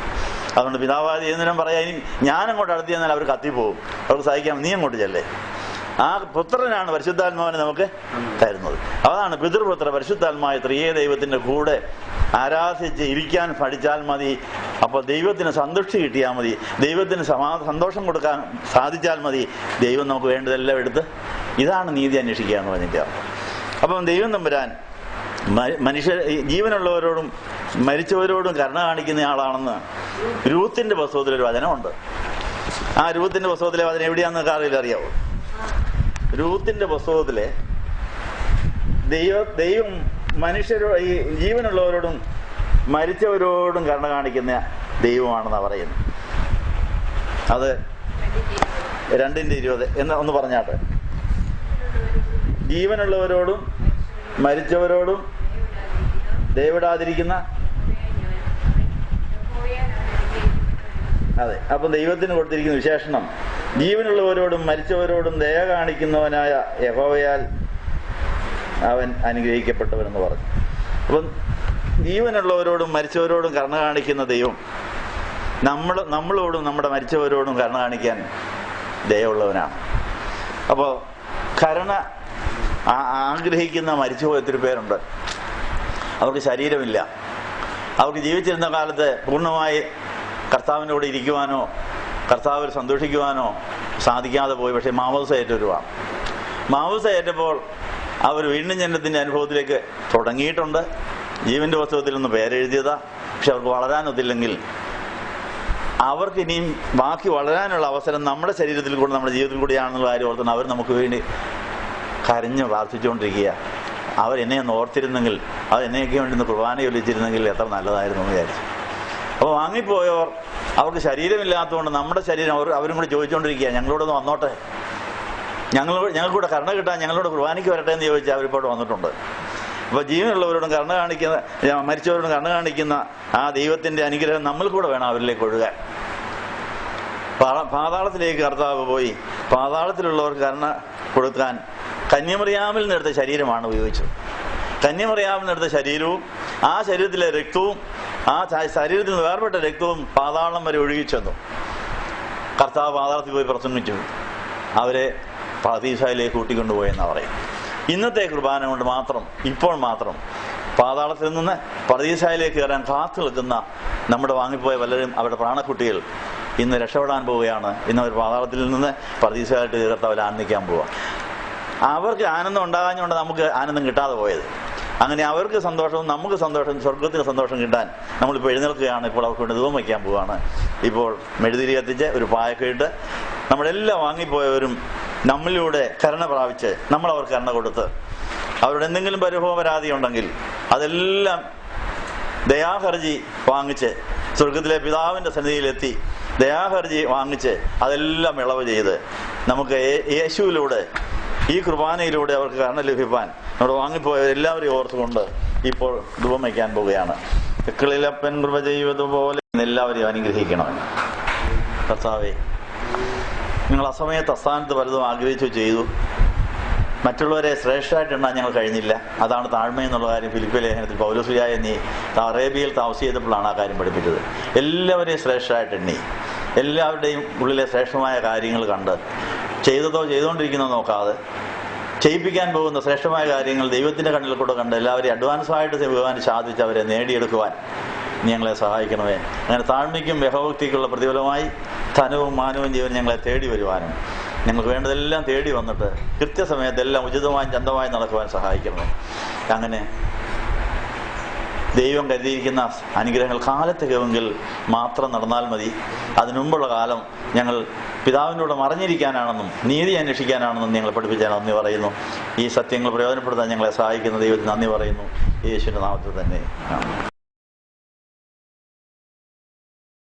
അതുകൊണ്ട് പിതാവായ ദൈവം പറയാ, ഇനി ഞാൻ അങ്ങോട്ട് അടുത്ത് ചെന്നാൽ അവർ കത്തിപ്പോവും, അവർക്ക് സഹിക്കാം, നീ അങ്ങോട്ട് ചെല്ലേ. ആ പുത്രനാണ് പരിശുദ്ധാത്മാവിനെ നമുക്ക് തരുന്നത്. അതാണ് പിതൃപുത്ര പരിശുദ്ധാത്മായ ത്രിയേക ദൈവത്തിന്റെ കൂടെ ആരാധിച്ച് ഇരിക്കാൻ പഠിച്ചാൽ മതി. അപ്പോൾ ദൈവത്തിന് സന്തുഷ്ടി കിട്ടിയാൽ മതി, ദൈവത്തിന് സന്തോഷം കൊടുക്കാൻ സാധിച്ചാൽ മതി. ദൈവം നമുക്ക് വേണ്ടതെല്ലാം എടുത്ത്, ഇതാണ് നീതി അന്വേഷിക്കുക എന്ന് പറഞ്ഞിട്ടാണ്. അപ്പം ദൈവം തമ്പുരാൻ ജീവനുള്ളവരോടും മരിച്ചവരോടും കരുണ കാണിക്കുന്ന ആളാണെന്ന് രൂത്തിന്റെ പുസ്തകത്തിലൊരു വചനമുണ്ട്. ആ രൂത്തിന്റെ പുസ്തകത്തിലെ വചനം എവിടെയാണെന്ന് ആരെങ്കിലും അറിയാവോ? രൂത്തിന്റെ പുസ്തകത്തിലെ ദൈവം ഈ ജീവനുള്ളവരോടും മരിച്ചവരോടും കരുണ കാണിക്കുന്ന ദൈവമാണെന്നാണ് പറയുന്നത്. അത് 2:20 എന്ന് ഒന്ന് പറഞ്ഞാട്ടെ. ജീവനുള്ളവരോടും മരിച്ചവരോടും ദയവിടാതിരിക്കുന്ന, അതെ. അപ്പം ദൈവത്തിന് കൊടുത്തിരിക്കുന്ന വിശേഷണം ജീവനുള്ളവരോടും മരിച്ചവരോടും ദയ കാണിക്കുന്നവനായ യഹോവയാൽ അവൻ അനുഗ്രഹിക്കപ്പെട്ടവനെന്ന് പറഞ്ഞു. അപ്പം ജീവനുള്ളവരോടും മരിച്ചവരോടും കരുണ കാണിക്കുന്ന ദൈവം നമ്മളോടും നമ്മുടെ മരിച്ചവരോടും കരുണ കാണിക്കാൻ ദയവുള്ളവനാണ്. അപ്പോൾ കരുണ ആഗ്രഹിക്കുന്ന മരിച്ചുപോയ ഒത്തിരി പേരുണ്ട്. അവർക്ക് ശരീരമില്ല, അവർക്ക് ജീവിച്ചിരുന്ന കാലത്ത് പൂർണ്ണമായി കർത്താവിൻ്റെ കൂടെ ഇരിക്കുവാനോ കർത്താവിൽ സന്തോഷിക്കുവാനോ സാധിക്കാതെ പോയി. പക്ഷേ മാമോദിസ ഏറ്റവരുവാണ്. മാമോദിസ ഏറ്റപ്പോൾ അവർ വീണ്ടും ജനനത്തിൻ്റെ അനുഭവത്തിലേക്ക് തുടങ്ങിയിട്ടുണ്ട്. ജീവന്റെ പുസ്തകത്തിൽ നിന്ന് പേരെഴുതിയതാ. പക്ഷെ അവർക്ക് വളരാനൊത്തില്ലെങ്കിൽ അവർക്ക് ഇനിയും ബാക്കി വളരാനുള്ള അവസരം നമ്മുടെ ശരീരത്തിൽ കൂടെ നമ്മുടെ ജീവിതത്തിൽ കൂടിയാണെന്നുള്ള കാര്യം ഓർത്തുകൊണ്ട് അവർ നമുക്ക് വേണ്ടി കരഞ്ഞ് പ്രാർത്ഥിച്ചുകൊണ്ടിരിക്കുക. അവരെന്നെ ഒന്ന് ഓർത്തിരുന്നെങ്കിൽ, അവരെന്നെയൊക്കെ വേണ്ടി ഒന്ന് കുർബാന ചൊല്ലിച്ചിരുന്നെങ്കിൽ എത്ര നല്ലതായിരുന്നു എന്ന് വിചാരിച്ചു. അപ്പോൾ വാങ്ങിപ്പോയവർ, അവർക്ക് ശരീരമില്ലാത്തതുകൊണ്ട് നമ്മുടെ ശരീരം അവരും കൂടി ചോദിച്ചുകൊണ്ടിരിക്കുക, ഞങ്ങളോടൊന്ന് വന്നോട്ടെ, ഞങ്ങൾക്കൂടെ കരുണ കിട്ടാൻ ഞങ്ങളോട് കുർബാനയ്ക്ക് വരട്ടെ എന്ന് ചോദിച്ചാൽ അവരിപ്പോഴും വന്നിട്ടുണ്ട്. അപ്പോൾ ജീവനുള്ളവരോടും കരുണ കാണിക്കുന്ന, മരിച്ചവരോടും കരുണ കാണിക്കുന്ന ആ ദൈവത്തിന്റെ അനുഗ്രഹം നമ്മൾ കൂടെ വേണം അവരിലേക്ക് ഒഴുകാൻ. പാതാളത്തിലേക്ക് കർത്താവ് പോയി പാതാളത്തിലുള്ളവർക്ക് കരുണ കൊടുക്കാൻ കന്യമറിയാമിൽ നിന്നെടുത്ത ശരീരമാണ് ഉപയോഗിച്ചത്. കന്യമറിയാമിൽ നിന്നെടുത്ത ശരീരവും ആ ശരീരത്തിലെ രക്തവും ആ ശരീരത്തിൽ നിന്ന് വേർപെട്ട രക്തവും പാതാളം വരെ ഒഴുകിച്ചെന്നു. കർത്താവ് പാതാളത്തിൽ പോയി പ്രസംഗിച്ചു, അവരെ പർദീസയിലേക്ക് കൂട്ടിക്കൊണ്ടുപോയെന്നാണ് പറയും. ഇന്നത്തെ കുർബാന കൊണ്ട് മാത്രം, ഇപ്പോൾ മാത്രം പാതാളത്തിൽ നിന്ന് പർദീസയിലേക്ക് കയറാൻ കാത്തു നിൽക്കുന്ന നമ്മുടെ വാങ്ങിപ്പോയ പലരും, അവരുടെ പ്രാണക്കുട്ടികൾ ഇന്ന് രക്ഷപ്പെടാൻ പോവുകയാണ്. ഇന്ന് അവർ പാതാളത്തിൽ നിന്ന് പർദീസയായിട്ട് കർത്താവിൽ ആനന്ദിക്കാൻ പോവുക. അവർക്ക് ആനന്ദം ഉണ്ടാകാഞ്ഞുകൊണ്ട് നമുക്ക് ആനന്ദം കിട്ടാതെ പോയത്. അങ്ങനെ അവർക്ക് സന്തോഷവും നമുക്ക് സന്തോഷം, സ്വർഗത്തിന് സന്തോഷം കിട്ടാൻ നമ്മളിപ്പോൾ എഴുന്നേൽക്കുകയാണ്. ഇപ്പോൾ അവർക്ക് വേണ്ടി ധൂപം വയ്ക്കാൻ പോവുകയാണ്. ഇപ്പോൾ മെഴുതിരി കത്തിച്ച് ഒരു പായൊക്കെ ഇട്ട് നമ്മളെല്ലാം വാങ്ങിപ്പോയവരും നമ്മളിലൂടെ കരുണ പ്രാപിച്ച് നമ്മളവർക്ക് കരുണ കൊടുത്ത് അവരുടെ എന്തെങ്കിലും പരിഭവപരാതി ഉണ്ടെങ്കിൽ അതെല്ലാം ദയാഹർജി വാങ്ങിച്ച് സ്വർഗത്തിലെ പിതാവിൻ്റെ സന്നിധിയിലെത്തി ദയാഹർജി വാങ്ങിച്ച് അതെല്ലാം ഇളവ് ചെയ്ത് നമുക്ക് യേശുവിലൂടെ, ഈ കുർബാനയിലൂടെ അവർക്ക് കരുണ ലഭിപ്പാൻ നമ്മുടെ വാങ്ങിപ്പോയ എല്ലാവരെയും ഓർത്തുകൊണ്ട് ഇപ്പോൾ ധൂപം വയ്ക്കാൻ പോവുകയാണ്. എക്കളിലപ്പൻ കൃപ ചെയ്തതുപോലെ എല്ലാവരെയും അനുഗ്രഹിക്കണമെന്ന്. കർത്താവേ, നിങ്ങൾ അസമയത്ത് അസ്ഥാനത്ത് പലതും ആഗ്രഹിച്ചു ചെയ്തു. മറ്റുള്ളവരെ ശ്രേഷ്ഠമായിട്ടെണ്ണാൻ ഞങ്ങൾ കഴിഞ്ഞില്ല. അതാണ് താഴ്മയെന്നുള്ള കാര്യം ഫിലിപ്പിയ ലേഖനത്തിൽ പൗലോസ്ലിഹായ നീ അറേബ്യയിൽ താമസം ചെയ്തപ്പോഴാണ് ആ കാര്യം പഠിപ്പിച്ചത്. എല്ലാവരെയും ശ്രേഷ്ഠമായിട്ടെണ്ണി, എല്ലാവരുടെയും ഉള്ളിലെ ശ്രേഷ്ഠമായ കാര്യങ്ങൾ കണ്ട് ചെയ്തതോ ചെയ്തുകൊണ്ടിരിക്കുന്നതോ നോക്കാതെ ചെയ്യിപ്പിക്കാൻ പോകുന്ന ശ്രേഷ്ഠമായ കാര്യങ്ങൾ ദൈവത്തിൻ്റെ കണ്ണിൽ കൂടെ കണ്ട് എല്ലാവരെയും അഡ്വാൻസായിട്ട് ചെയ്യുവാൻ സാധിച്ച് അവരെ നേടിയെടുക്കുവാൻ ഞങ്ങളെ സഹായിക്കണമേ. അങ്ങനെ താഴ്മയ്ക്കും യഹോഭക്തിക്കുള്ള പ്രതിഫലമായി ധനവും മാനവും ജീവൻ ഞങ്ങളെ തേടി വരുവാനും ഞങ്ങൾക്ക് വേണ്ടതെല്ലാം തേടി വന്നിട്ട് കൃത്യസമയത്ത് എല്ലാം ഉചിതമായും ചന്തമായും നടക്കുവാൻ സഹായിക്കണമേ. അങ്ങനെ ദൈവം കരുതിയിരിക്കുന്ന അനുഗ്രഹങ്ങൾ കാലത്തികമെങ്കിൽ മാത്രം നടന്നാൽ മതി. അതിനുമുമ്പുള്ള കാലം ഞങ്ങൾ പിതാവിനോട് മറിഞ്ഞിരിക്കാനാണെന്നും നീതി അന്വേഷിക്കാനാണെന്നും ഞങ്ങളെ പഠിപ്പിച്ചാൽ നന്ദി പറയുന്നു. ഈ സത്യങ്ങൾ പ്രയോജനപ്പെടുത്താൻ ഞങ്ങളെ സഹായിക്കുന്ന ദൈവത്തിന് നന്ദി പറയുന്നു. യേശുവിന്റെ നാമത്തിൽ തന്നെ.